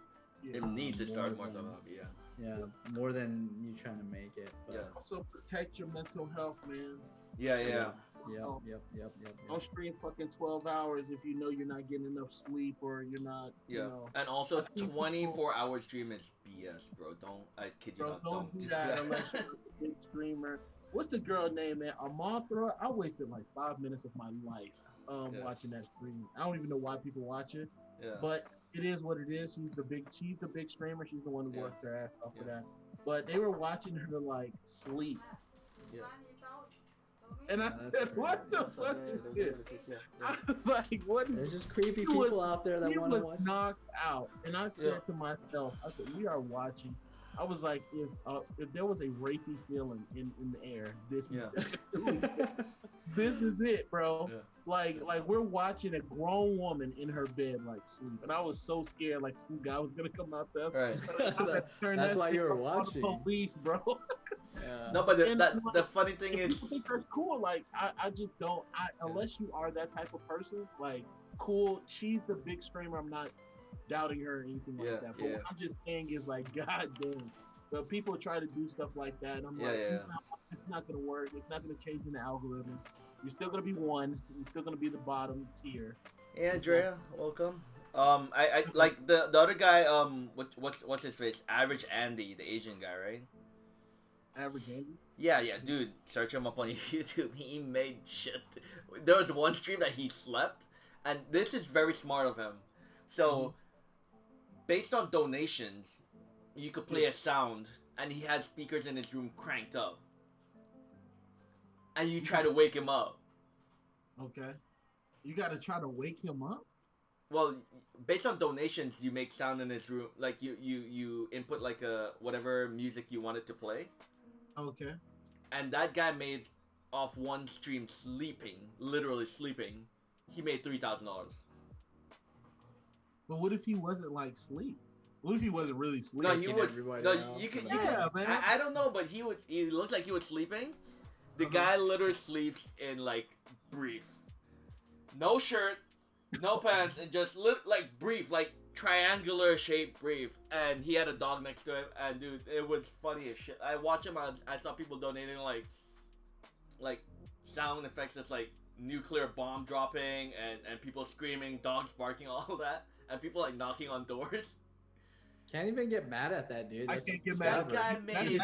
It needs to start more as a hobby. Yeah, more than you trying to make it. But also protect your mental health, man. Yeah. Yep. Don't stream fucking 12 hours if you know you're not getting enough sleep or you're not. Yeah. You know, And also, 24-hour stream is BS, bro. I kid you not. Don't do that unless you're a big streamer. What's the girl name, man? Amanthra. I wasted like 5 minutes of my life watching that stream. I don't even know why people watch it. Yeah. But it is what it is. She's the big streamer. She's the one who worked her ass off for that. But they were watching her like sleep. Yeah. And I said, "What the fuck is this?" I was like, "What is?" There's just creepy people out there that want to watch. Knocked out, and I said to myself, "I said, we are watching." I was like, if there was a rapey feeling in the air, this this is it, bro. Yeah. Like we're watching a grown woman in her bed like sleep, and I was so scared like some guy was gonna come out there. Right. That's why you were watching. Police, bro. Yeah. No, but the funny thing is, I think that's cool. Like I just don't. Unless you are that type of person, like cool. She's the big streamer. I'm not doubting her or anything like that. But what I'm just saying is like, god damn. But people try to do stuff like that, and I'm like, it's not gonna work. It's not gonna change in the algorithm. You're still gonna be one. You're still gonna be the bottom tier. Hey, Andrea, welcome. I like the other guy. What's his face? Average Andy, the Asian guy, right? Average Andy. Yeah, dude. Search him up on YouTube. He made shit. There was one stream that he slept, and this is very smart of him. So, based on donations, you could play a sound, and he had speakers in his room cranked up. And you try to wake him up. Okay. You gotta try to wake him up? Well, based on donations, you make sound in his room. Like, you input, like, whatever music you wanted to play. Okay. And that guy made, off one stream, literally sleeping, he made $3,000. But what if he wasn't, like, sleep? What if he wasn't really sleeping? No, he was. No, you can. Man. I don't know, but he looked like he was sleeping. The guy literally sleeps in like brief, no shirt, no pants, and just like brief, like triangular shaped brief. And he had a dog next to him, and dude, it was funny as shit. I watch him. I saw people donating like sound effects that's like nuclear bomb dropping and people screaming, dogs barking, all of that, and people like knocking on doors. Can't even get mad at that dude. I can't get mad. That guy made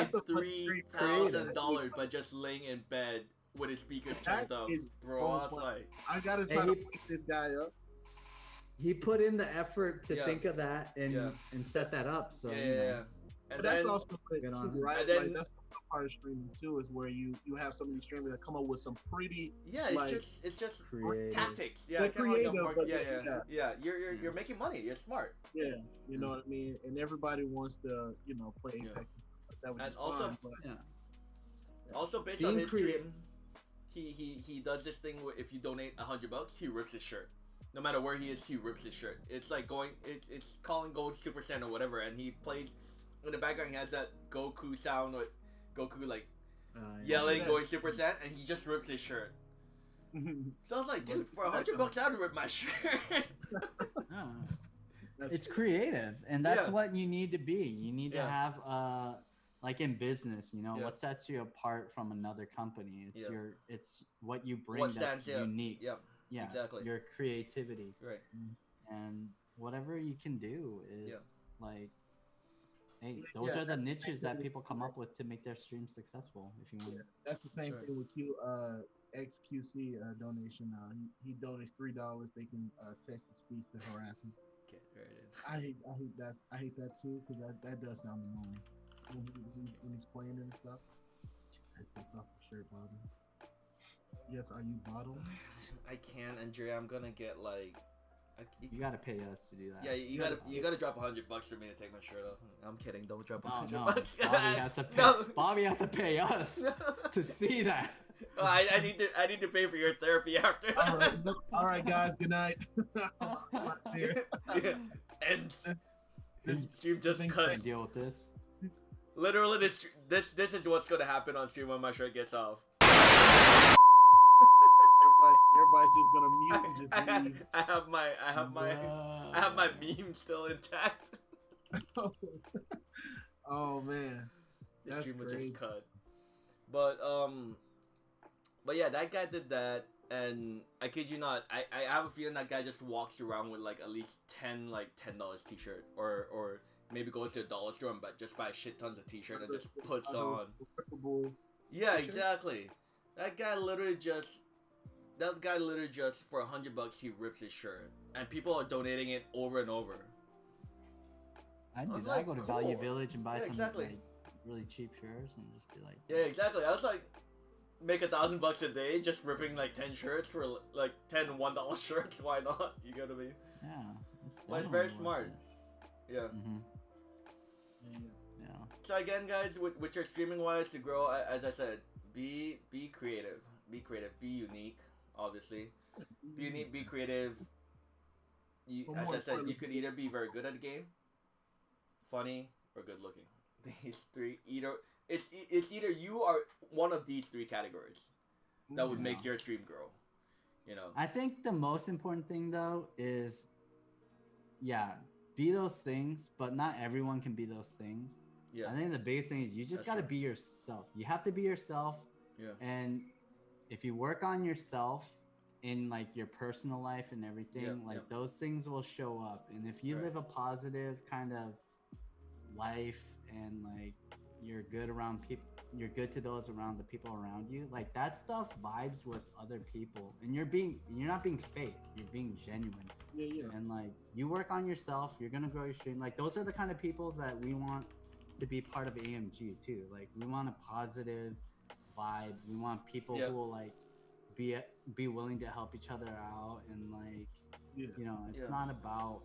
$3,000 by just laying in bed with his speakers turned up. Bro, I was like, I gotta try to wake this guy up. He put in the effort to think of that and set that up. So But that's also good too, right? And then, like, that's part of streaming too, is where you have some of these streamers that come up with some pretty it's just creative tactics. Yeah, creative. You're making money. You're smart. Yeah, you know what I mean. And everybody wants to play Apex. That would and be also fun, also based on his stream, he does this thing where if you donate $100, he rips his shirt. No matter where he is, he rips his shirt. It's like it's calling gold Super Saiyan or whatever, and he plays in the background. He has that Goku sound with Goku like yelling, going Super Saiyan, and he just rips his shirt. So I was like, dude, for $100, I'd rip my shirt. It's creative, and that's what you need to be. You need to have like in business, what sets you apart from another company. It's what you bring that's unique. Yeah, exactly. Your creativity. Right. And whatever you can do is like, hey, those are the niches that people come up with to make their stream successful. If you want. That's the same thing with XQC donation. He donates $3. They can text to speech to harass him. Okay, I hate that. I hate that too, because that does sound annoying when he's playing and stuff. She said, "Take off the shirt, Bobby." Yes, are you bottled? I can't, Andrea. I'm gonna get like. You gotta pay us to do that. Yeah, you gotta drop $100 for me to take my shirt off. I'm kidding. Don't drop $100. Bobby has to pay us to see that. Oh, I need to pay for your therapy after. All right, guys. Good night. And this stream just cut. Deal with this. Literally, this is what's gonna happen on stream when my shirt gets off. Everybody's just gonna mute and just leave. I have my meme still intact. Oh man, this that's stream was crazy. just cut. But But yeah, that guy did that, and I kid you not, I have a feeling that guy just walks around with like at least $10 t-shirt, or maybe goes to a dollar store and just buy shit tons of t-shirt and just puts on. Yeah, exactly. That guy literally just for $100 he rips his shirt, and people are donating it over and over. I do that. Like, I go to cool. Value Village and buy some like really cheap shirts and just be like. Yeah, exactly. I was like, make $1,000 a day just ripping like 10 shirts for like 10 $1 shirts. Why not? You get what I mean? Yeah. Well, it's very smart. Yeah. Mm-hmm. Yeah. So again, guys, with your streaming wise to grow, as I said, be creative. Be creative. Be unique. Obviously, be unique. Be creative. As I said, you could either be very good at the game, funny, or good looking. These three, it's either you are one of these three categories that would make your stream grow. You know. I think the most important thing though is, be those things, but not everyone can be those things. Yeah. I think the biggest thing is you just got to be yourself. You have to be yourself. Yeah. And if you work on yourself in like your personal life and everything, those things will show up. And if you live a positive kind of life and like you're good around people, you're good to those around the people around you, like that stuff vibes with other people, and you're not being fake, you're being genuine. And like you work on yourself, you're gonna grow your stream. Like those are the kind of people that we want to be part of AMG too. Like we want a positive vibe. We want people who will like be willing to help each other out, and like you know, it's not about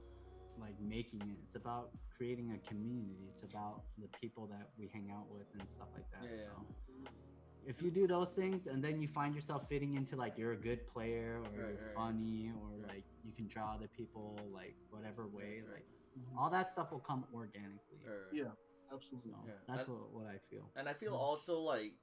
like making it, it's about creating a community. It's about the people that we hang out with and stuff like that. So if you do those things and then you find yourself fitting into like you're a good player, or you're funny, or like you can draw other people like whatever way, like all that stuff will come organically. Yeah, absolutely. So that's what I feel. And I feel also like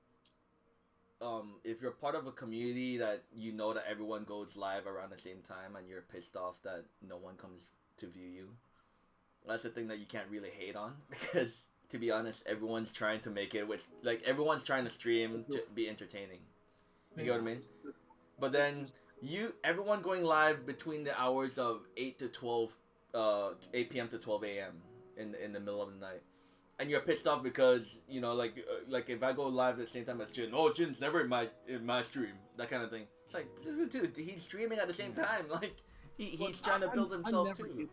if you're part of a community that you know that everyone goes live around the same time and you're pissed off that no one comes to view you, that's the thing that you can't really hate on, because to be honest, everyone's trying to make it with like everyone's trying to stream to be entertaining. You get what I mean? But then everyone going live between the hours of 8 p.m. to 12 a.m. in the middle of the night. And you're pissed off because, you know, like if I go live at the same time as Jin, Jin's never in my stream, that kind of thing. It's like, dude, he's streaming at the same time. Like, he's trying to build himself too.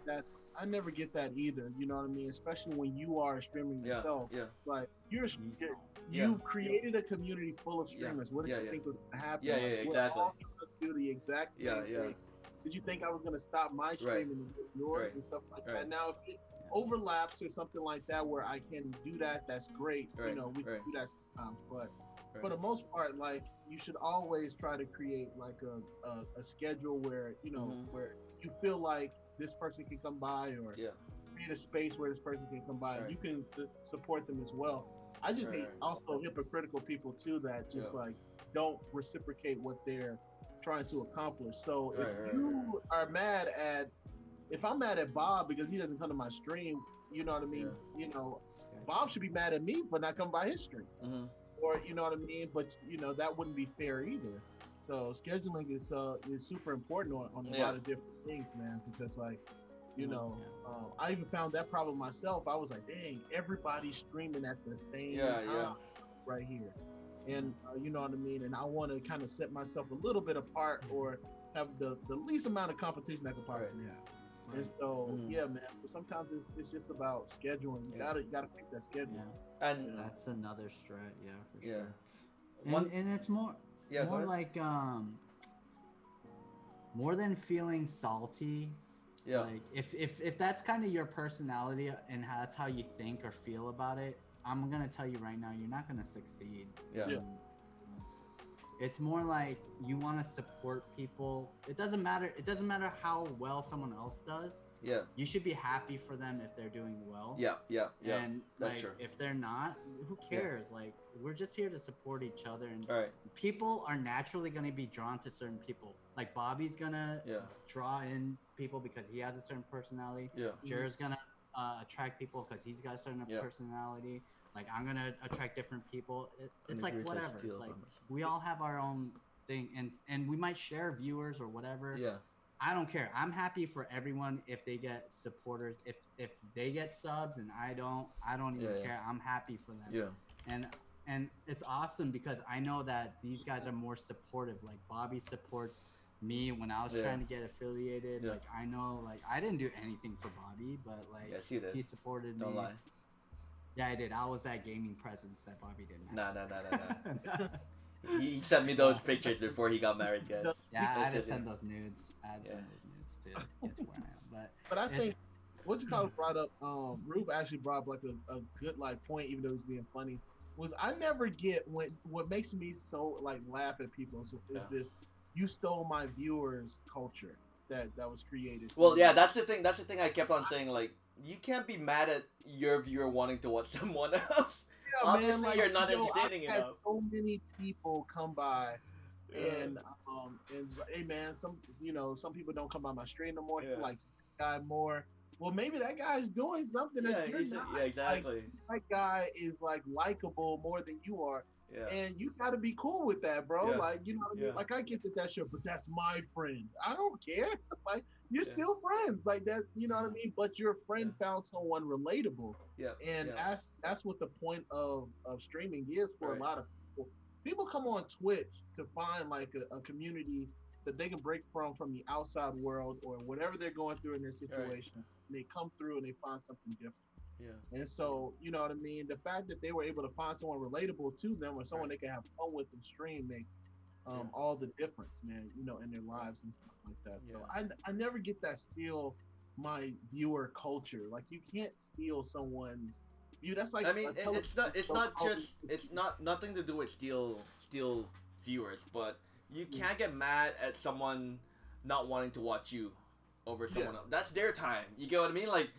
I never get that either. You know what I mean? Especially when you are streaming yourself. Yeah. Like you've created a community full of streamers. What did you think was gonna happen? Yeah, exactly. We're all gonna do the exact same thing. Did you think I was gonna stop my streaming and get yours and stuff like that? Now, if it overlaps or something like that where I can do that, that's great. You know, we can do that sometimes. But for the most part, like you should always try to create like a schedule where you know where you feel like this person can come by, or create a space where this person can come by, and you can support them as well. I just hate also hypocritical people too that just like don't reciprocate what they're trying to accomplish. So if you are mad at, if I'm mad at Bob because he doesn't come to my stream, you know what I mean? You know, Bob should be mad at me for not coming by his stream. Or you know what I mean? But you know, that wouldn't be fair either. So scheduling is super important on a lot of different things, man. Because like, you know, I even found that problem myself. I was like, dang, everybody's streaming at the same time right here, and you know what I mean. And I want to kind of set myself a little bit apart, or have the least amount of competition I could possibly have. And so, man. But sometimes it's just about scheduling. You gotta fix that schedule. And that's another strat, for sure. And it's more like more than feeling salty. Like if that's kind of your personality and that's how you think or feel about it, I'm gonna tell you right now, you're not gonna succeed. It's more like you want to support people. It doesn't matter how well someone else does. You should be happy for them if they're doing well. And that's like, true. if they're not, who cares? Like, we're just here to support each other. And people are naturally going to be drawn to certain people. Like Bobby's going to draw in people because he has a certain personality. Jared's going to attract people because he's got a certain personality. Like, I'm going to attract different people. It's like whatever. It's like we all have our own thing, and we might share viewers or whatever. Yeah. I don't care. I'm happy for everyone if they get supporters. If they get subs and I don't even care. I'm happy for them. Yeah. And it's awesome because I know that these guys are more supportive. Like Bobby supports me when I was trying to get affiliated. Like I know, like I didn't do anything for Bobby, but like yes, you did. He supported me. Don't lie. Yeah, I did. I was that gaming presence that Bobby didn't have. Nah. He sent me those pictures before he got married, guys. Yeah, I had to send those nudes. I had to send those nudes to get to where I am. But I think what you call brought up, Rube actually brought up like a good like point, even though he was being funny. Was I never get what makes me so like laugh at people is this you stole my viewers culture that was created. Well, yeah, that's the thing. That's the thing I kept on saying. Like, you can't be mad at your viewer wanting to watch someone else. Yeah, obviously, man, like, you're not entertaining enough. So many people come by, and hey, man, some people don't come by my stream no more. Yeah. Like guy more. Well, maybe that guy's doing something that you're not. Yeah, exactly. Like, that guy is like likable more than you are. Yeah. And you gotta be cool with that, bro. Yeah. Like, you know what I mean? Like, I get that shit, but that's my friend. I don't care. Like, you're still friends. Like that, you know what I mean? But your friend found someone relatable. Yeah. And that's what the point of streaming is for a lot of people. People come on Twitch to find like a community that they can break from the outside world or whatever they're going through in their situation. Right. And they come through and they find something different. Yeah. And so, you know what I mean? The fact that they were able to find someone relatable to them or someone they can have fun with and stream makes all the difference, man, you know, in their lives and stuff like that. So I never get that steal my viewer culture. Like, you can't steal someone's view. That's like, I mean, it's not nothing to do with steal viewers, but you can't get mad at someone not wanting to watch you over someone else. That's their time. You get what I mean? Like,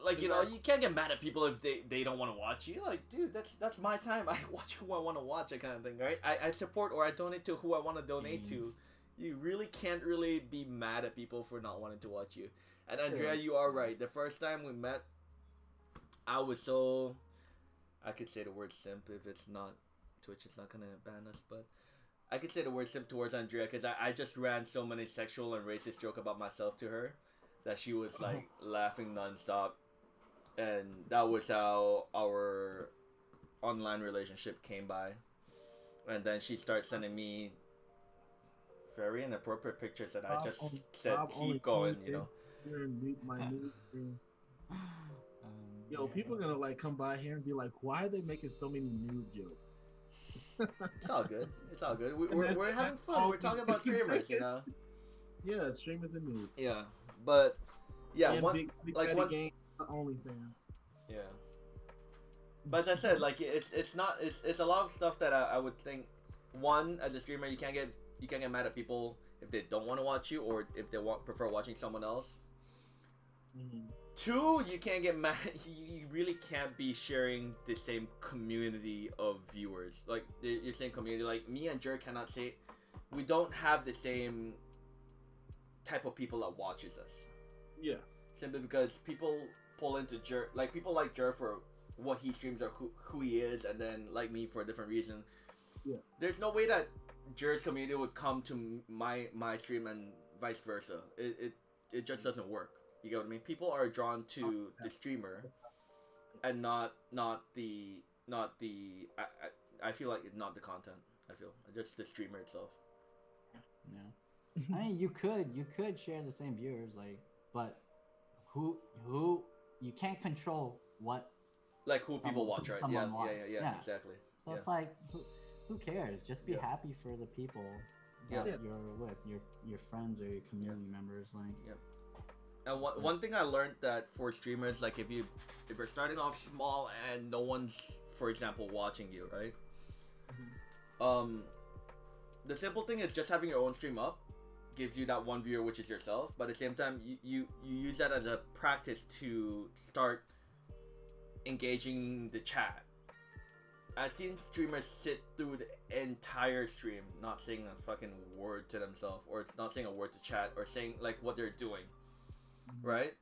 like, you know, you can't get mad at people if they don't want to watch you. Like, dude, that's my time. I watch who I want to watch, that kind of thing, right? I support or I donate to who I want to donate to. You really can't really be mad at people for not wanting to watch you. And Andrea, you are right. The first time we met, I was so... I could say the word simp if it's not... Twitch is not going to ban us, but... I could say the word simp towards Andrea because I just ran so many sexual and racist jokes about myself to her that she was, like, laughing nonstop. And that was how our online relationship came by. And then she started sending me very inappropriate pictures that I just said, keep going, you know. Yo, people are gonna like come by here and be like, why are they making so many nude jokes? It's all good. It's all good. We're having fun. We're talking about streamers, you know. Yeah, streamers and nude. Yeah, but yeah, and one big like one game, OnlyFans. Yeah. But as I said, like it's a lot of stuff that I would think. One, as a streamer, you can't get mad at people if they don't want to watch you or if they prefer watching someone else. Mm-hmm. Two, you can't get mad. You really can't be sharing the same community of viewers, like your same community. Like me and Jer cannot say we don't have the same type of people that watches us. Yeah. Simply because people pull into Jer, like people like Jer for what he streams or who he is, and then like me for a different reason. Yeah. There's no way that Jer's community would come to my stream and vice versa. It just doesn't work. You get what I mean? People are drawn to the streamer, and not the. I feel like it's not the content. I feel just the streamer itself. Yeah. I mean, you could share the same viewers, like, but who you can't control what. Like who people watch, right? Yeah, exactly. So it's like, who cares? Just be happy for the people that you're with, your friends or your community members, like. Yep. And one thing I learned that for streamers, like if you're starting off small and no one's, for example, watching you, right? Mm-hmm. The simple thing is just having your own stream up gives you that one viewer, which is yourself. But at the same time, you use that as a practice to start engaging the chat. I've seen streamers sit through the entire stream not saying a fucking word to themselves, or it's not saying a word to chat, or saying like what they're doing. Right?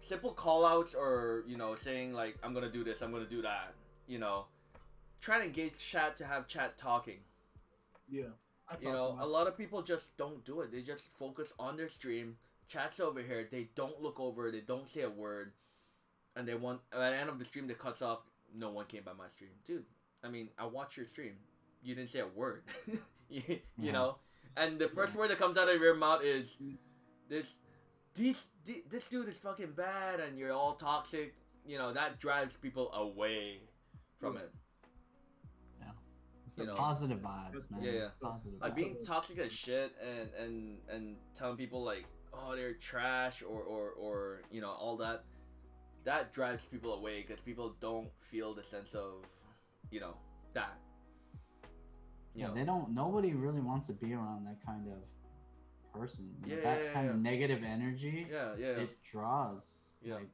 Simple call outs, or you know, saying like I'm gonna do this, I'm gonna do that, you know. Try to engage chat to have chat talking. Yeah. You know, a lot of people just don't do it. They just focus on their stream, chats over here. They don't look over. They don't say a word, and they want at the end of the stream they cuts off. No one came by my stream, dude. I mean, I watched your stream. You didn't say a word. you know, and the first word that comes out of your mouth is this dude is fucking bad, and you're all toxic. You know, that drives people away from it. You know, positive vibes, man. Yeah. Positive like vibes. being toxic as shit and telling people like, oh, they're trash or you know, all that drives people away because people don't feel the sense of, you know, that. You know, they don't. Nobody really wants to be around that kind of person. That kind of negative energy. It draws. Like,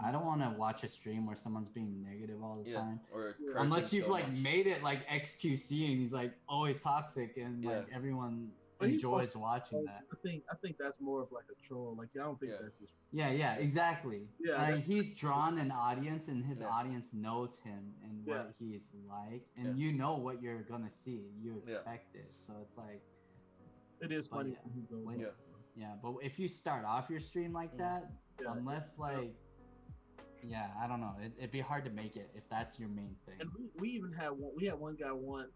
I don't want to watch a stream where someone's being negative all the time. Or unless you've so like much. made it like XQC and he's like always toxic and like everyone enjoys watching that. I think that's more of like a troll. Like I don't think that's his. Yeah, exactly. Yeah, like he's drawn an audience and his audience knows him and what he's like, and you know what you're gonna see. You expect it, so it's like it is funny. But if you start off your stream like that, unless like. Yeah, I don't know. It'd be hard to make it if that's your main thing. And we even had one. We had one guy once.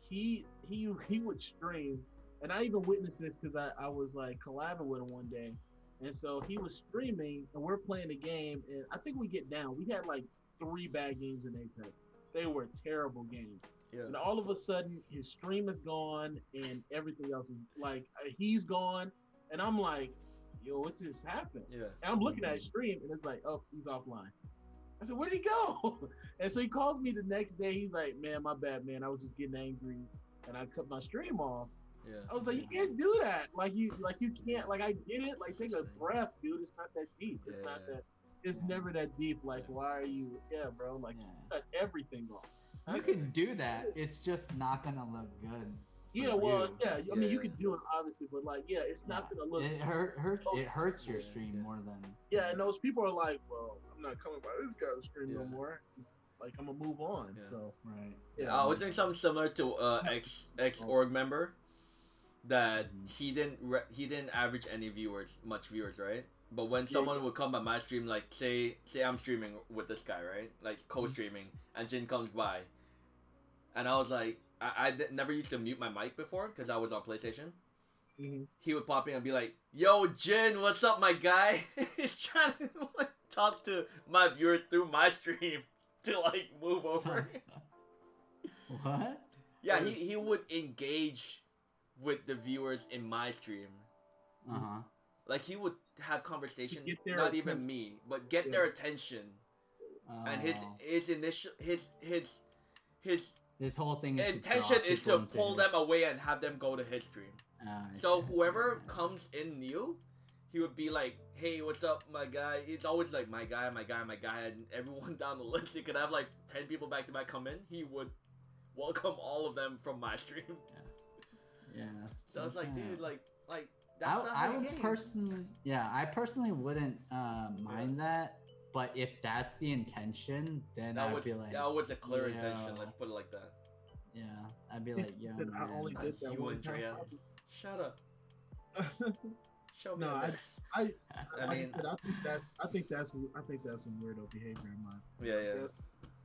He would stream, and I even witnessed this because I was like collabing with him one day, and so he was streaming, and we're playing a game, and I think we get down. We had like 3 bad games in Apex. They were terrible games. Yeah. And all of a sudden, his stream is gone, and everything else is like he's gone, and I'm like. Yo, what just happened? Yeah. And I'm looking at his stream and it's like, oh, he's offline. I said, where'd he go? And so he calls me the next day. He's like, man, my bad, man. I was just getting angry and I cut my stream off. Yeah. I was like, you can't do that. Like you can't, like I get it. Like take a breath, dude. It's not that deep. It's not that it's never that deep. Like, why are you bro? Like cut everything off. You can do that. It's just not gonna look good. Yeah, well, I mean, you can do it obviously, but like, it's not gonna look. It hurts your stream more than. Yeah, and those people are like, well, I'm not coming by this guy's stream no more. Like, I'm gonna move on. So right. Yeah, I was doing something similar to ex org member that he didn't average any much viewers, right? But when someone would come by my stream, like say I'm streaming with this guy, right? Like co-streaming, and Jin comes by, and I was like. I never used to mute my mic before because I was on PlayStation. Mm-hmm. He would pop in and be like, yo, Jin, what's up, my guy? He's trying to like, talk to my viewers through my stream to like move over. What? Yeah, he would engage with the viewers in my stream. Uh-huh. Like he would have conversation, not even me, but get their attention. And his whole thing is intention is to pull them away and have them go to his stream. So whoever comes in new, he would be like, hey, what's up, my guy? It's always like, my guy. And everyone down the list, he could have like 10 people back to back come in. He would welcome all of them from my stream. Yeah. So I was like, dude, like that's not how you game. I personally wouldn't mind that. But if that's the intention, then I'd be like... That was a clear intention, let's put it like that. Yeah, I'd be like, yo, man. I only did that one time. Shut up. Show me I think that's some weirdo behavior in mine. Yeah.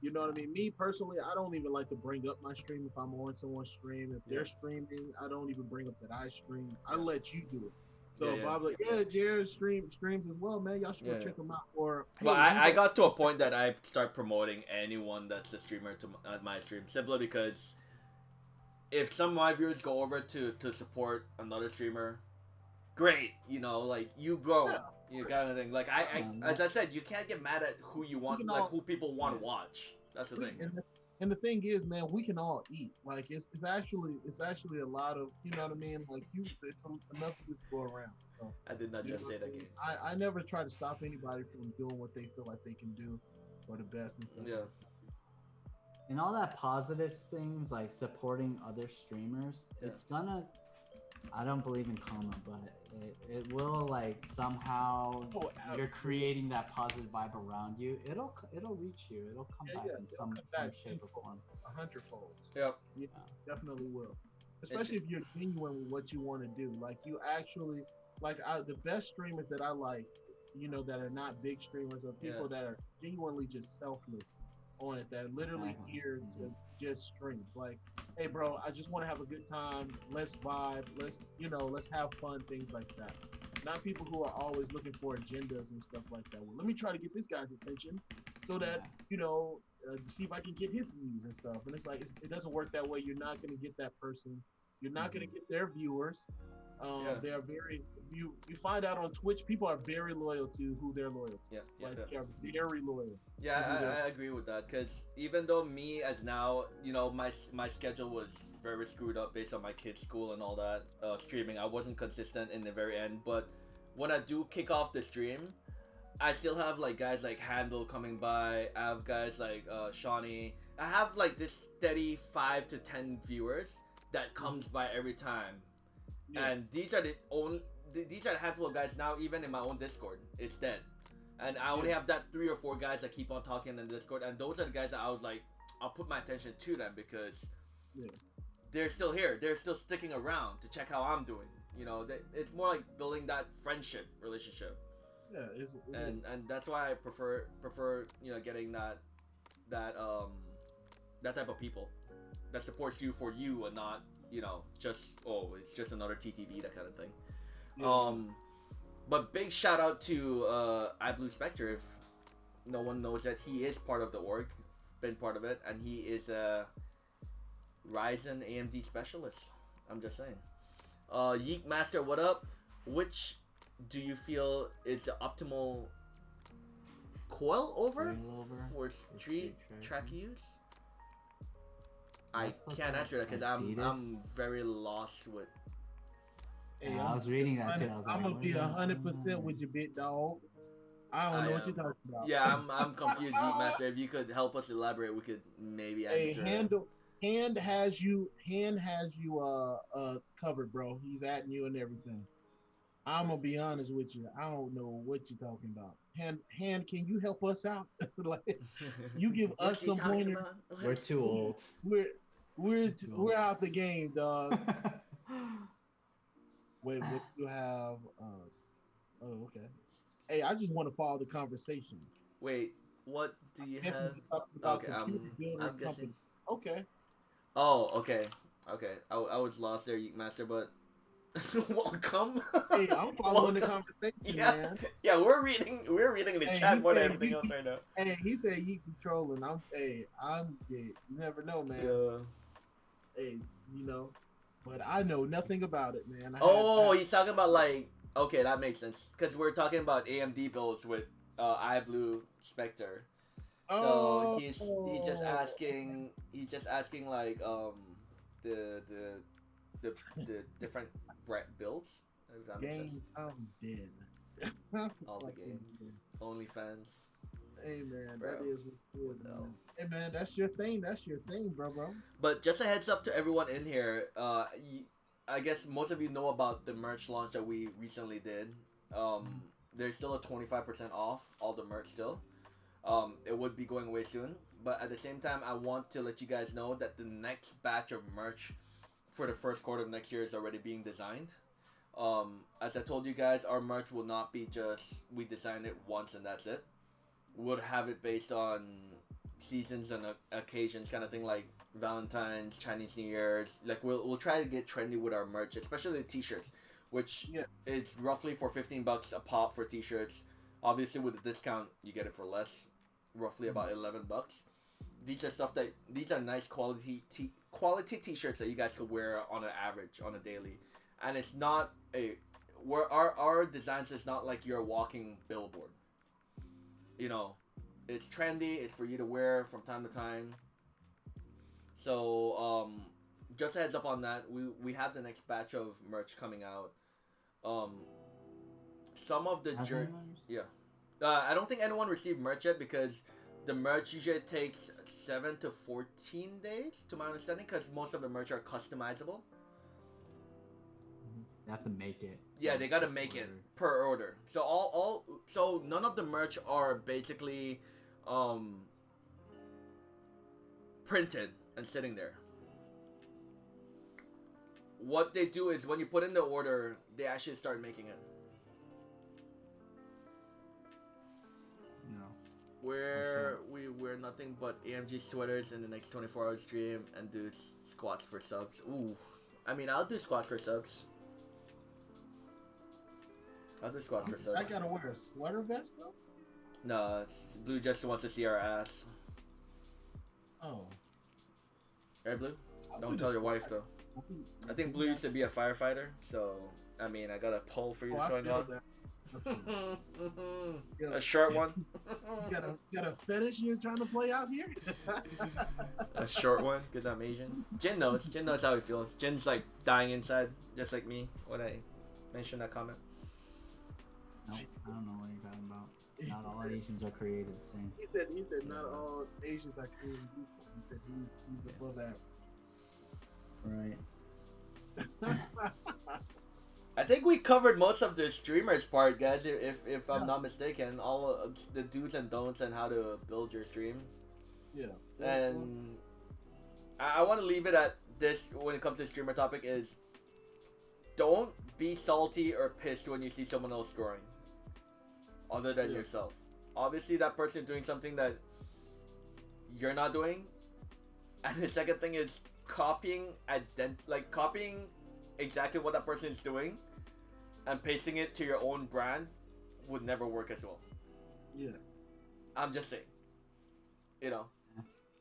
You know what I mean? Me personally, I don't even like to bring up my stream if I'm on someone's stream. If they're streaming, I don't even bring up that I stream. I let you do it. So Bob's like, Jared streams as well, man. Y'all should go check him out. Or well, I got to a point that I start promoting anyone that's a streamer at my stream, simply because if some of my viewers go over to support another streamer, great, you know, like you grow, you kind of thing. Like I as I said, you can't get mad at who you want, like who people want to watch. That's the thing. And the thing is, man, we can all eat. Like it's actually a lot of, you know what I mean? Like it's enough to go around. So, I did not just say that again. I never try to stop anybody from doing what they feel like they can do for the best and stuff. Yeah. And all that positive things like supporting other streamers, it's gonna. I don't believe in karma, but it will like somehow you're creating that positive vibe around you. It'll reach you. It'll come back in some shape or form. 100-fold. Yep. Yeah, definitely will. especially if you're genuine with what you want to do. Like you actually, the best streamers that I like, that are not big streamers or people that are genuinely just selfless on it, that are literally here to just stream. Like, hey, bro, I just want to have a good time. Let's vibe. Let's have fun. Things like that. Not people who are always looking for agendas and stuff like that. Well, let me try to get this guy's attention so that see if I can get his views and stuff. And it's like it doesn't work that way. You're not going to get that person. You're not going to get their viewers. They are very. You find out on Twitch, people are very loyal to who they're loyal to. They are very loyal. Yeah, I agree with that, because even though me as now, my schedule was very screwed up based on my kids' school and all that, streaming, I wasn't consistent in the very end. But when I do kick off the stream, I still have like guys like Handle coming by. I have guys like Shawnee. I have like this steady 5 to 10 viewers that comes by every time. And these are the handful of guys now. Even in my own Discord, it's dead, and I only have that 3 or 4 guys that keep on talking in the Discord, and those are the guys that I was like, I'll put my attention to them because they're still here, they're still sticking around to check how I'm doing. It's more like building that friendship relationship. And that's why I prefer getting that type of people that supports you for you and not it's just another TTV, that kind of thing. But big shout out to iBlue Spectre. If no one knows that, he is part of the org, been part of it, and he is a Ryzen AMD specialist. I'm just saying. Yeek Master, what up? Which do you feel is the optimal coil over for street track use? I can't answer that because I'm very lost with. Hey, I was reading that too. I'm gonna be 100% with you, big dog. I don't know what you're talking about. Yeah, I'm confused, Geek Master. If you could help us elaborate, we could maybe answer. Hand has you covered, bro. He's atting you and everything. I'm gonna be honest with you. I don't know what you're talking about. Hand, can you help us out? Like, you give us some pointers. We're too old. We're out the game, dog. Wait, what you have? Oh, okay. Hey, I just want to follow the conversation. Wait, what do you have? Okay, I'm guessing. Okay. Oh, okay. I was lost there, Yeek Master, but welcome. Hey, I'm following the conversation, man. Yeah, we're reading the chat more than everything else right now. Hey, he said Yeek controlling. I'm dead. You never know, man. Yeah. Hey, but I know nothing about it, man. He's talking about okay, that makes sense, because we're talking about AMD builds with iBlue Spectre. So he's just asking like the different builds. If that makes sense. I'm dead. All the games. OnlyFans. Hey man, bro. That is what man. Hey man, that's your thing. That's your thing, bro. But just a heads up to everyone in here. I guess most of you know about the merch launch that we recently did. There's still a 25% off all the merch still. It would be going away soon, but at the same time, I want to let you guys know that the next batch of merch for the first quarter of next year is already being designed. As I told you guys, our merch will not be just we designed it once and that's it. We'll have it based on seasons and occasions, kind of thing, like Valentine's, Chinese New Year's. Like we'll try to get trendy with our merch, especially the t-shirts, which is roughly for $15 a pop for t-shirts. Obviously, with the discount, you get it for less, roughly about $11. These are nice quality t-shirts that you guys could wear on an average, on a daily, and it's not our designs is not like your walking billboard. It's trendy. It's for you to wear from time to time. So just a heads up on that. We have the next batch of merch coming out. Some of the I don't think anyone received merch yet because the merch usually takes 7 to 14 days, to my understanding, because most of the merch are customizable. They have to make it. Yeah, they gotta make it per order. So so none of the merch are basically printed and sitting there. what they do is when you put in the order, they actually start making it. No. Where we wear nothing but AMG sweaters in the next 24-hour stream and do squats for subs. Ooh. I mean, I'll do squats for subs. I'll do squats for subs. I gotta wear a sweater vest though? No, Blue just wants to see our ass. Oh. Right, Blue? Don't tell your wife though. I think Blue used to be a firefighter, so I mean, I got a poll for you to join on. A short one. You got a fetish you're trying to play out here? A short one, because I'm Asian. Jin knows how he feels. Jin's like dying inside, just like me when I mentioned that comment. No, I don't know what you're talking about. Not all Asians are created the same. He said not all Asians are created equal. He said he's above that. Right. I think we covered most of the streamers part, guys. If I'm not mistaken, all of the do's and don'ts and how to build your stream. Yeah. And I want to leave it at this when it comes to streamer topic is don't be salty or pissed when you see someone else scoring, other than yourself. Obviously, that person doing something that you're not doing. And the second thing is copying exactly what that person is doing and pasting it to your own brand would never work as well. Yeah. I'm just saying. You know.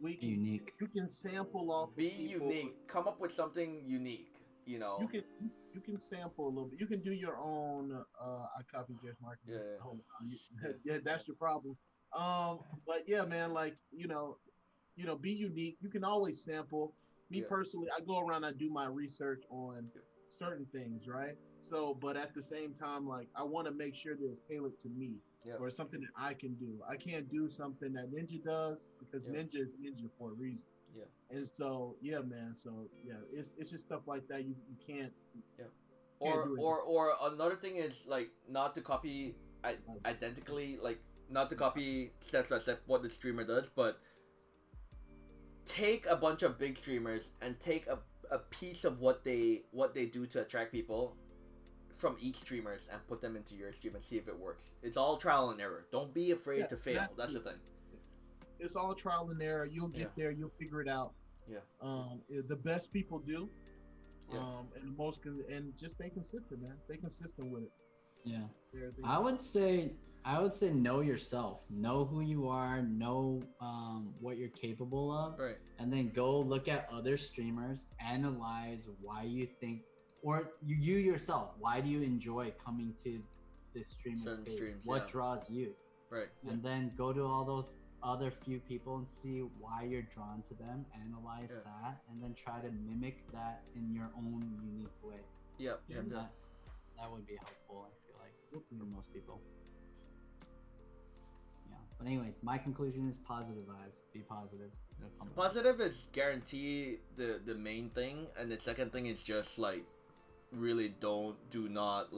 Be unique. You can sample off. Be unique. Come up with something unique. You know. You can sample a little bit. You can do your own. I copy Jeff marketing. Yeah. Hold on. Yeah, that's your problem. But yeah, man, like you know, be unique. You can always sample. Me personally, I go around. I do my research on certain things, right? So, but at the same time, like I want to make sure that it's tailored to me. Or something that I can do. I can't do something that Ninja does because Ninja is Ninja for a reason. Yeah. And so, yeah, man. So, yeah, it's just stuff like that. You can't. Yeah. Or another thing is like not to copy identically, like not to copy step by step what the streamer does, but take a bunch of big streamers and take a piece of what they do to attract people from each streamers and put them into your stream and see if it works. It's all trial and error. Don't be afraid to fail. That's the thing. It's all trial and error. You'll get there. You'll figure it out. Yeah. The best people do. Yeah. And just stay consistent, man. Stay consistent with it. Yeah. I would say know yourself. Know who you are. Know what you're capable of. Right. And then go look at other streamers. Analyze why you think. Or you yourself, why do you enjoy coming to this streamer's page? What draws you? Right. And then go to all those other few people and see why you're drawn to them, analyze that, and then try to mimic that in your own unique way. Yep. And that would be helpful, I feel like, for most people. Yeah. But anyways, my conclusion is positive vibes. Be positive. Positive is guarantee the main thing, and the second thing is just like really do not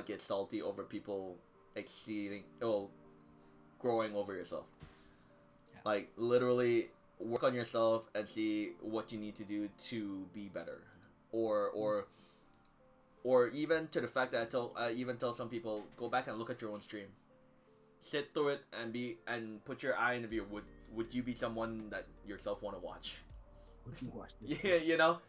get salty over people growing over yourself. Like literally work on yourself and see what you need to do to be better, or even to the fact that I even tell some people, go back and look at your own stream, sit through it and put your eye in the view. Would you be someone that yourself want to watch? Would you watch this? Yeah, you know.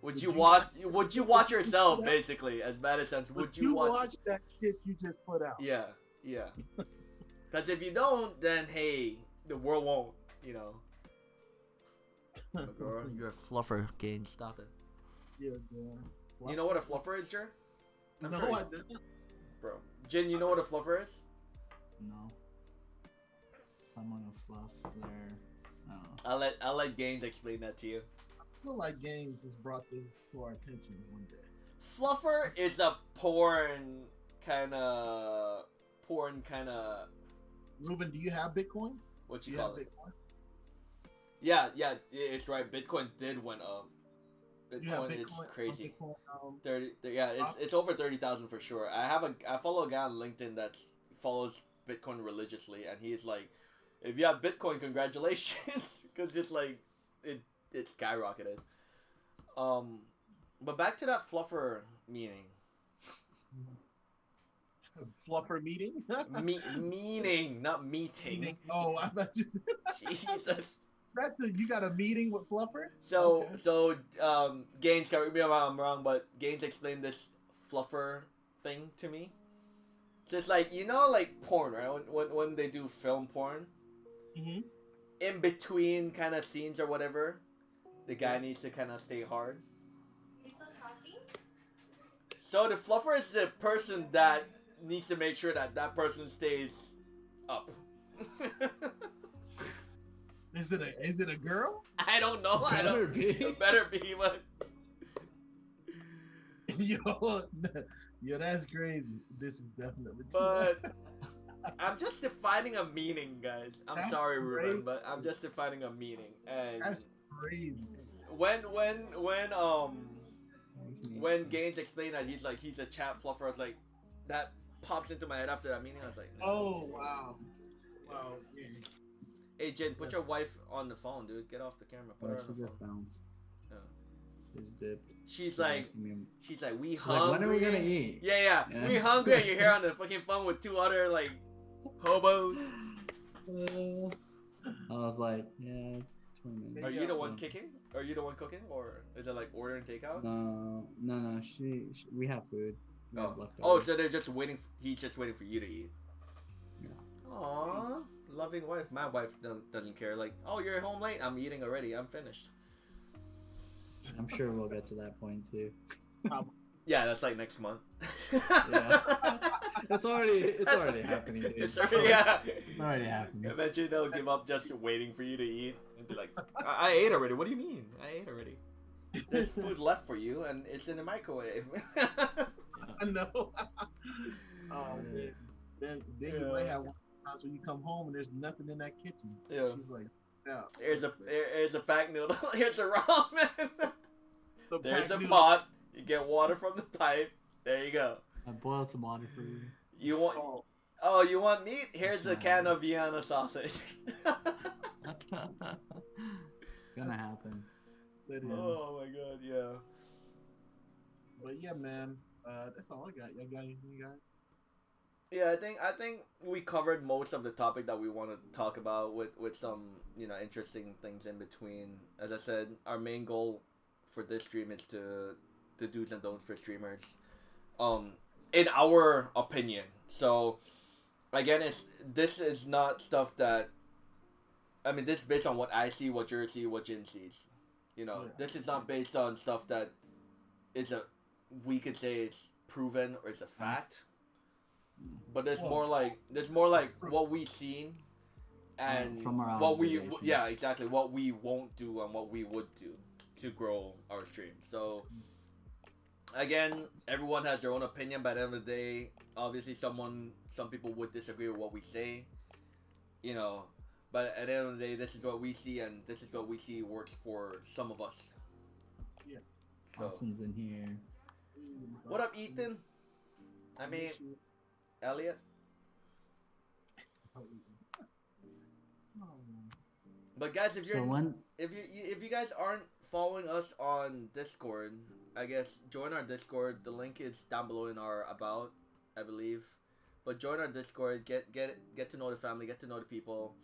Would you watch yourself, basically, as bad as sounds? Would you watch that shit you just put out? Yeah. Because if you don't, then hey, the world won't, you know. Oh, girl, you're a fluffer, Kane. Stop it. Yeah, girl. You know what a fluffer is, Jer? I didn't. Bro. Jin, you know what a fluffer is? No. Someone who fluff their... I don't know. I'll let Gaines explain that to you. I feel like Gaines has brought this to our attention one day. Fluffer is a porn kind of. Ruben, do you have Bitcoin? What you call it? Bitcoin? Yeah, it's right. Bitcoin did went up. Bitcoin is crazy. Bitcoin, it's over 30,000 for sure. I follow a guy on LinkedIn that follows Bitcoin religiously, and he's like, if you have Bitcoin, congratulations, because it's like it skyrocketed. But back to that fluffer meaning. Fluffer meeting? Meaning, not meeting. Oh, I thought you said Jesus. You got a meeting with fluffers? So, Gaines, correct me if I'm wrong, but Gaines explained this fluffer thing to me. So it's like, like porn, right? When they do film porn, in between kind of scenes or whatever, the guy needs to kind of stay hard. Are you still talking? So the fluffer is the person that needs to make sure that person stays up. Is it a girl? I don't know. It better be, but yo, that's crazy. This is definitely. But I'm just defining a meaning, guys. I'm sorry, Ruben, but I'm just defining a meaning, and that's crazy. When Gaines explained that he's a chat fluffer, I was like, that pops into my head after that meeting. I was like, no. Oh wow, yeah. Hey Jen, put your wife on the phone, dude. Get off the camera. Put her on the phone. Just bounced. Yeah. She's dipped. She's like, we hungry. Like, when are we gonna eat? Yeah. We hungry. And you're here on the fucking phone with two other like hobos. I was like, yeah. 20 minutes. Are you the one kicking? Are you the one cooking, or is it like ordering takeout? No. We have food. So they're just waiting. He's just waiting for you to eat. Yeah. Aww, loving wife. My wife doesn't care. Like, oh, you're home late. I'm eating already. I'm finished. I'm sure we'll get to that point too. Yeah, that's like next month. Yeah. It's already happening, dude. It's already happening. Eventually they'll give up just waiting for you to eat and be like, I ate already. What do you mean? I ate already. There's food left for you and it's in the microwave. I know. Oh man. Then you might have one times when you come home and there's nothing in that kitchen. Yeah. She's like, yeah. Here's a packed noodle. Here's a ramen. There's a noodle. pot. You get water from the pipe. There you go. I boiled some water for you. You want? Oh, you want meat? Here's a can of Vienna sausage. It's gonna happen. Oh my god, yeah. But yeah, man. That's all I got. Y'all got anything, guys? Yeah, I think we covered most of the topic that we want to talk about with some interesting things in between. As I said, our main goal for this stream is to the do's and don'ts for streamers. In our opinion. So again, this is not stuff that this is based on what I see, what Jer see, what Jin sees. This is not based on stuff that we could say it's proven or it's a fact. But there's more like what we've seen and from our what exactly what we won't do and what we would do to grow our stream. So again, everyone has their own opinion. By the end of the day, obviously some people would disagree with what we say, but at the end of the day, this is what we see, and this is what we see works for some of us. Yeah. So, Austin's in here. what up, Ethan? Elliot? But guys, if you guys aren't following us on Discord, I guess join our Discord. The link is down below in our about, I believe. But join our Discord, get to know the family, get to know the people.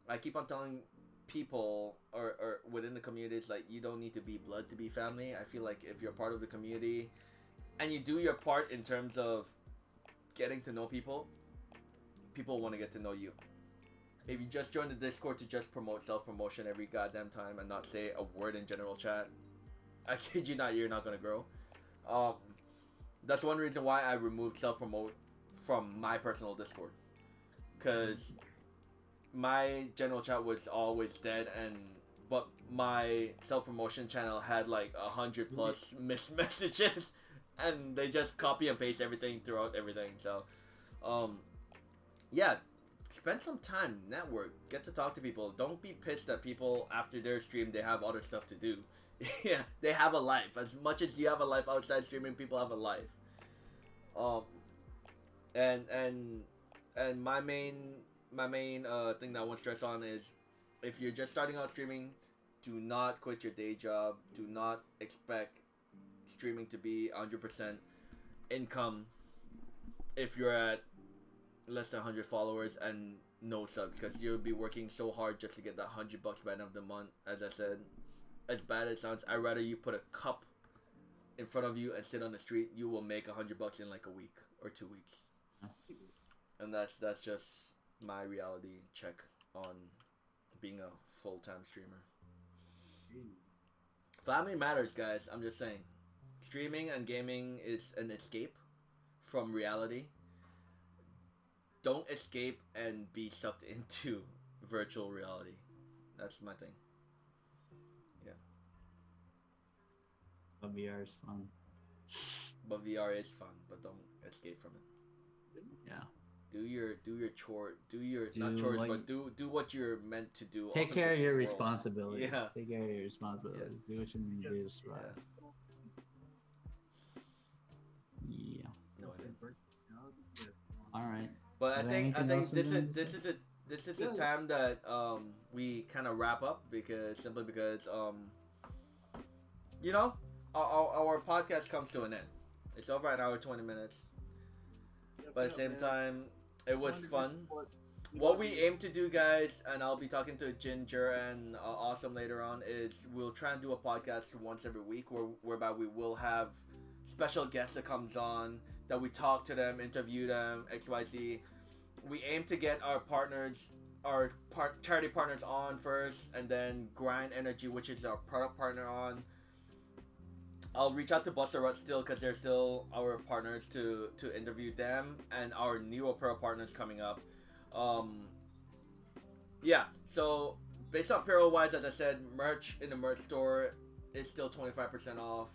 I keep on telling people or within the community, it's like you don't need to be blood to be family. I feel like if you're part of the community and you do your part in terms of getting to know people want to get to know you. If you just join the Discord to just promote self-promotion every goddamn time and not say a word in general chat, I kid you not, you're not going to grow. That's one reason why I removed self-promote from my personal Discord. Because my general chat was always dead, but my self-promotion channel had like 100 plus missed messages, and they just copy and paste everything throughout everything. So, yeah, spend some time, network, get to talk to people. Don't be pissed at people after their stream. They have other stuff to do. Yeah, they have a life. As much as you have a life outside streaming, people have a life. And my main thing that I want to stress on is, if you're just starting out streaming, do not quit your day job. Do not expect streaming to be 100% income if you're at less than 100 followers and no subs, because you'll be working so hard just to get that $100 by the end of the month. As I said, as bad as it sounds, I'd rather you put a cup in front of you and sit on the street. You will make $100 in like a week or 2 weeks, and that's just my reality check on being a full-time streamer. Family matters, guys. I'm just saying, streaming and gaming is an escape from reality. Don't escape and be sucked into virtual reality. That's my thing. Yeah. But VR is fun. But VR is fun, but don't escape from it. Yeah. Do your chore. Not chores, but do what you're meant to do. Take care of your responsibilities. Yeah. Take care of your responsibilities. Yeah. Do what you need to do to survive. Yeah. No idea. All right. But I think this is the time that we kind of wrap up, because you know, our podcast comes to an end. It's over an hour 20 minutes. But at the same time, it was fun. What we aim to do, guys, and I'll be talking to Ginger and Awesome later on, is we'll try and do a podcast once every week, whereby we will have special guests that comes on, that we talk to them, interview them, XYZ. We aim to get our partners, charity partners on first, and then Grind Energy, which is our product partner, on. I'll reach out to Buster Rut still, because they're still our partners, to interview them, and our new apparel partners coming up. Yeah, so based on apparel wise, as I said, merch in the merch store is still 25% off.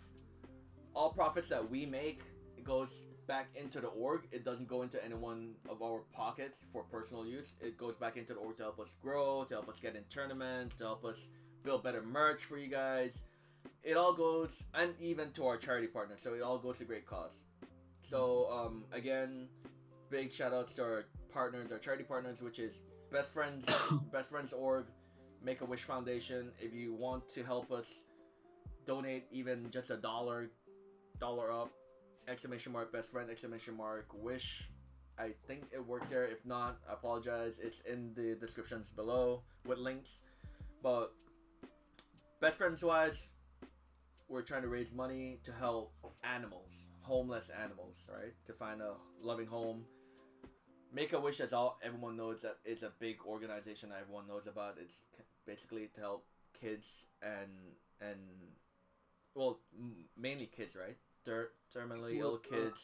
All profits that we make, it goes back into the org. It doesn't go into any one of our pockets for personal use. It goes back into the org to help us grow, to help us get in tournaments, to help us build better merch for you guys. It all goes, and even to our charity partners, so it all goes to great cause. So again, big shout outs to our partners, our charity partners, which is Best Friends Org, Make-A-Wish Foundation. If you want to help us donate even just $1 up, exclamation mark best friend, exclamation mark wish. I think it works there. If not, I apologize. It's in the descriptions below with links. But best friends wise, we're trying to raise money to help animals, homeless animals, right? To find a loving home. Make-A-Wish, as everyone knows, that it's a big organization that everyone knows about. It's basically to help kids and well, mainly kids, right? Terminally ill kids,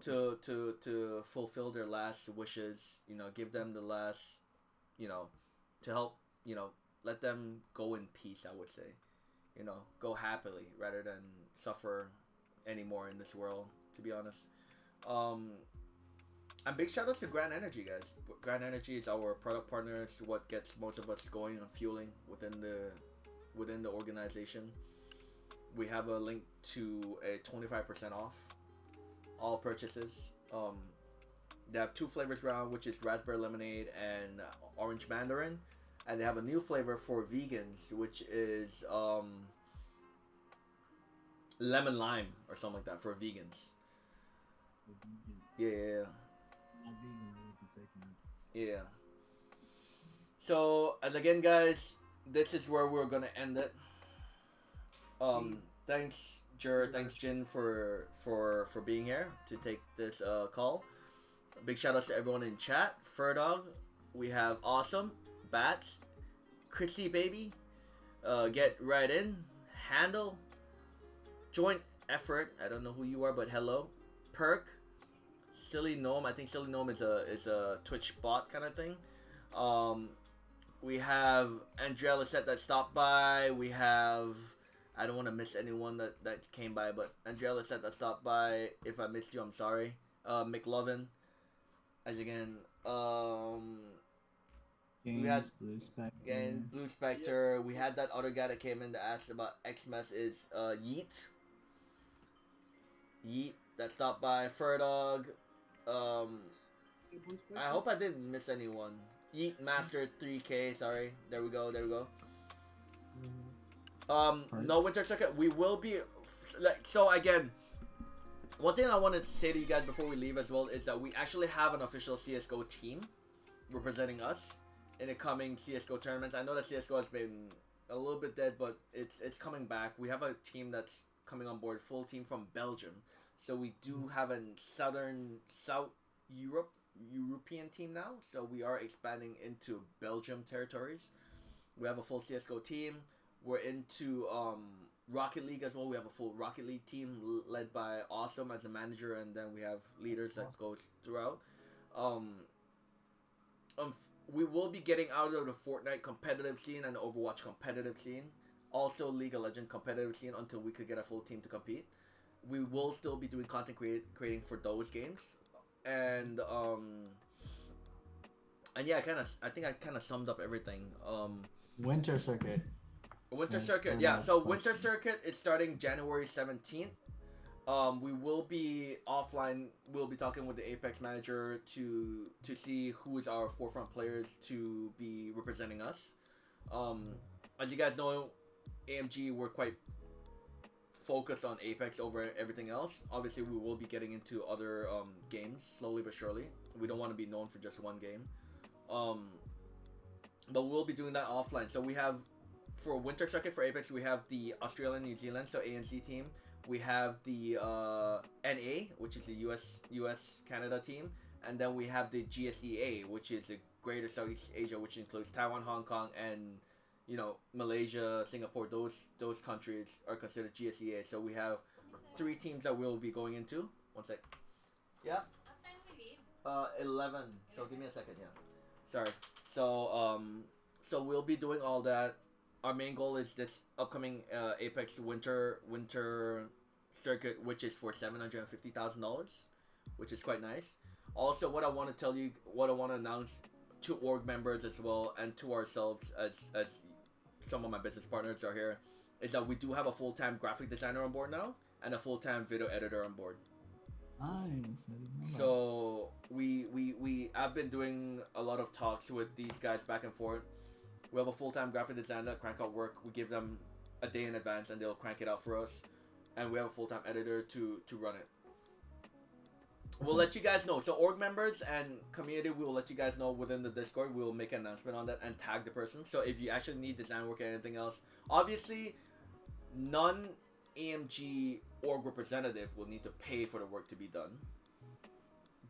to fulfill their last wishes, you know, give them the last, you know, to help, you know, let them go in peace, I would say, you know, go happily rather than suffer anymore in this world, to be honest. And big shout out to Grand Energy, guys. Grand Energy is our product partner. It's what gets most of us going and fueling within the organization. We have a link to a 25% off all purchases. They have 2 flavors around, which is raspberry lemonade and orange mandarin, and they have a new flavor for vegans, which is lemon lime or something like that for vegans. Yeah. So as again, guys, this is where we're gonna end it. Thanks Jer, thanks Jin for being here to take this call. Big shout outs to everyone in chat. Furdog, we have Awesome, Bats, Chrissy Baby, Get Right In, Handle, Joint Effort, I don't know who you are, but hello, Perk, Silly Gnome, I think Silly Gnome is a Twitch bot kind of thing. We have Andrea Lissette that stopped by. We have, I don't want to miss anyone that came by, but Andrea Lissette that stopped by. If I missed you, I'm sorry. McLovin, as again. We had Blue Spectre. Again, Blue Spectre. We had that other guy that came in to ask about Xmas. Is Yeet that stopped by. Furdog. I hope I didn't miss anyone. Yeet Master 3K. Sorry. There we go. No winter circuit. We will be so again. One thing I want to say to you guys before we leave as well is that we actually have an official CS:GO team representing us in the coming CS:GO tournaments. I know that CS:GO has been a little bit dead, but it's coming back. We have a team that's coming on board, full team from Belgium. So we do have a South European team now. So we are expanding into Belgium territories. We have a full CS:GO team. We're into Rocket League as well. We have a full Rocket League team led by Awesome as a manager, and then we have leaders that go throughout. We will be getting out of the Fortnite competitive scene and the Overwatch competitive scene, also League of Legends competitive scene until we could get a full team to compete. We will still be doing content creating for those games, and yeah, I think I kind of summed up everything. Winter Circuit. Winter Circuit, yeah. So Winter Circuit is starting January 17th. We will be offline. We'll be talking with the Apex manager to see who is our forefront players to be representing us. As you guys know, AMG, we're quite focused on Apex over everything else. Obviously, we will be getting into other games slowly but surely. We don't want to be known for just one game. But we'll be doing that offline. So we have, for Winter Circuit for Apex, we have the Australia, New Zealand, so ANC team. We have the NA, which is the US Canada team, and then we have the GSEA, which is the Greater Southeast Asia, which includes Taiwan, Hong Kong, and Malaysia, Singapore. Those countries are considered GSEA. So we have 3 teams that we'll be going into. One sec. Yeah. What time we leave? 11. So give me a second. Yeah. Sorry. So we'll be doing all that. Our main goal is this upcoming Apex Winter Circuit, which is for $750,000, which is quite nice. Also, what I want to announce to org members as well, and to ourselves as some of my business partners are here, is that we do have a full-time graphic designer on board now and a full-time video editor on board. Nice. So I've been doing a lot of talks with these guys back and forth. We have a full-time graphic designer that crank out work. We give them a day in advance and they'll crank it out for us. And we have a full-time editor to run it. We'll let you guys know. So org members and community, we will let you guys know within the Discord. We will make an announcement on that and tag the person. So if you actually need design work or anything else, obviously non-AMG org representative will need to pay for the work to be done.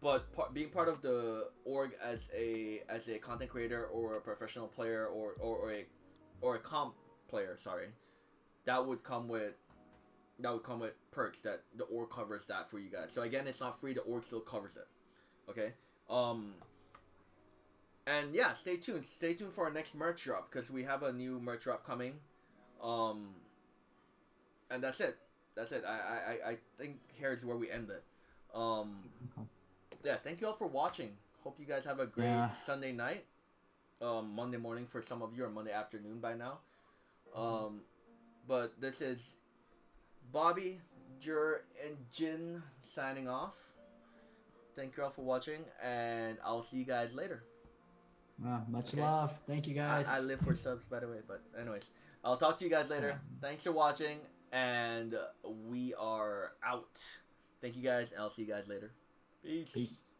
But being part of the org as a content creator or a professional player or a comp player, that would come with perks that the org covers that for you guys. So again, it's not free. The org still covers it. Okay. And yeah, stay tuned. Stay tuned for our next merch drop because we have a new merch drop coming. And that's it. I think here's where we end it. Yeah, thank you all for watching. Hope you guys have a great Sunday night. Monday morning for some of you, or Monday afternoon by now. But this is Bobby, Jur, and Jin signing off. Thank you all for watching, and I'll see you guys later. Much love. Thank you guys. I live for subs, by the way. But anyways, I'll talk to you guys later. Thanks for watching, and we are out. Thank you guys, and I'll see you guys later. Peace. Peace.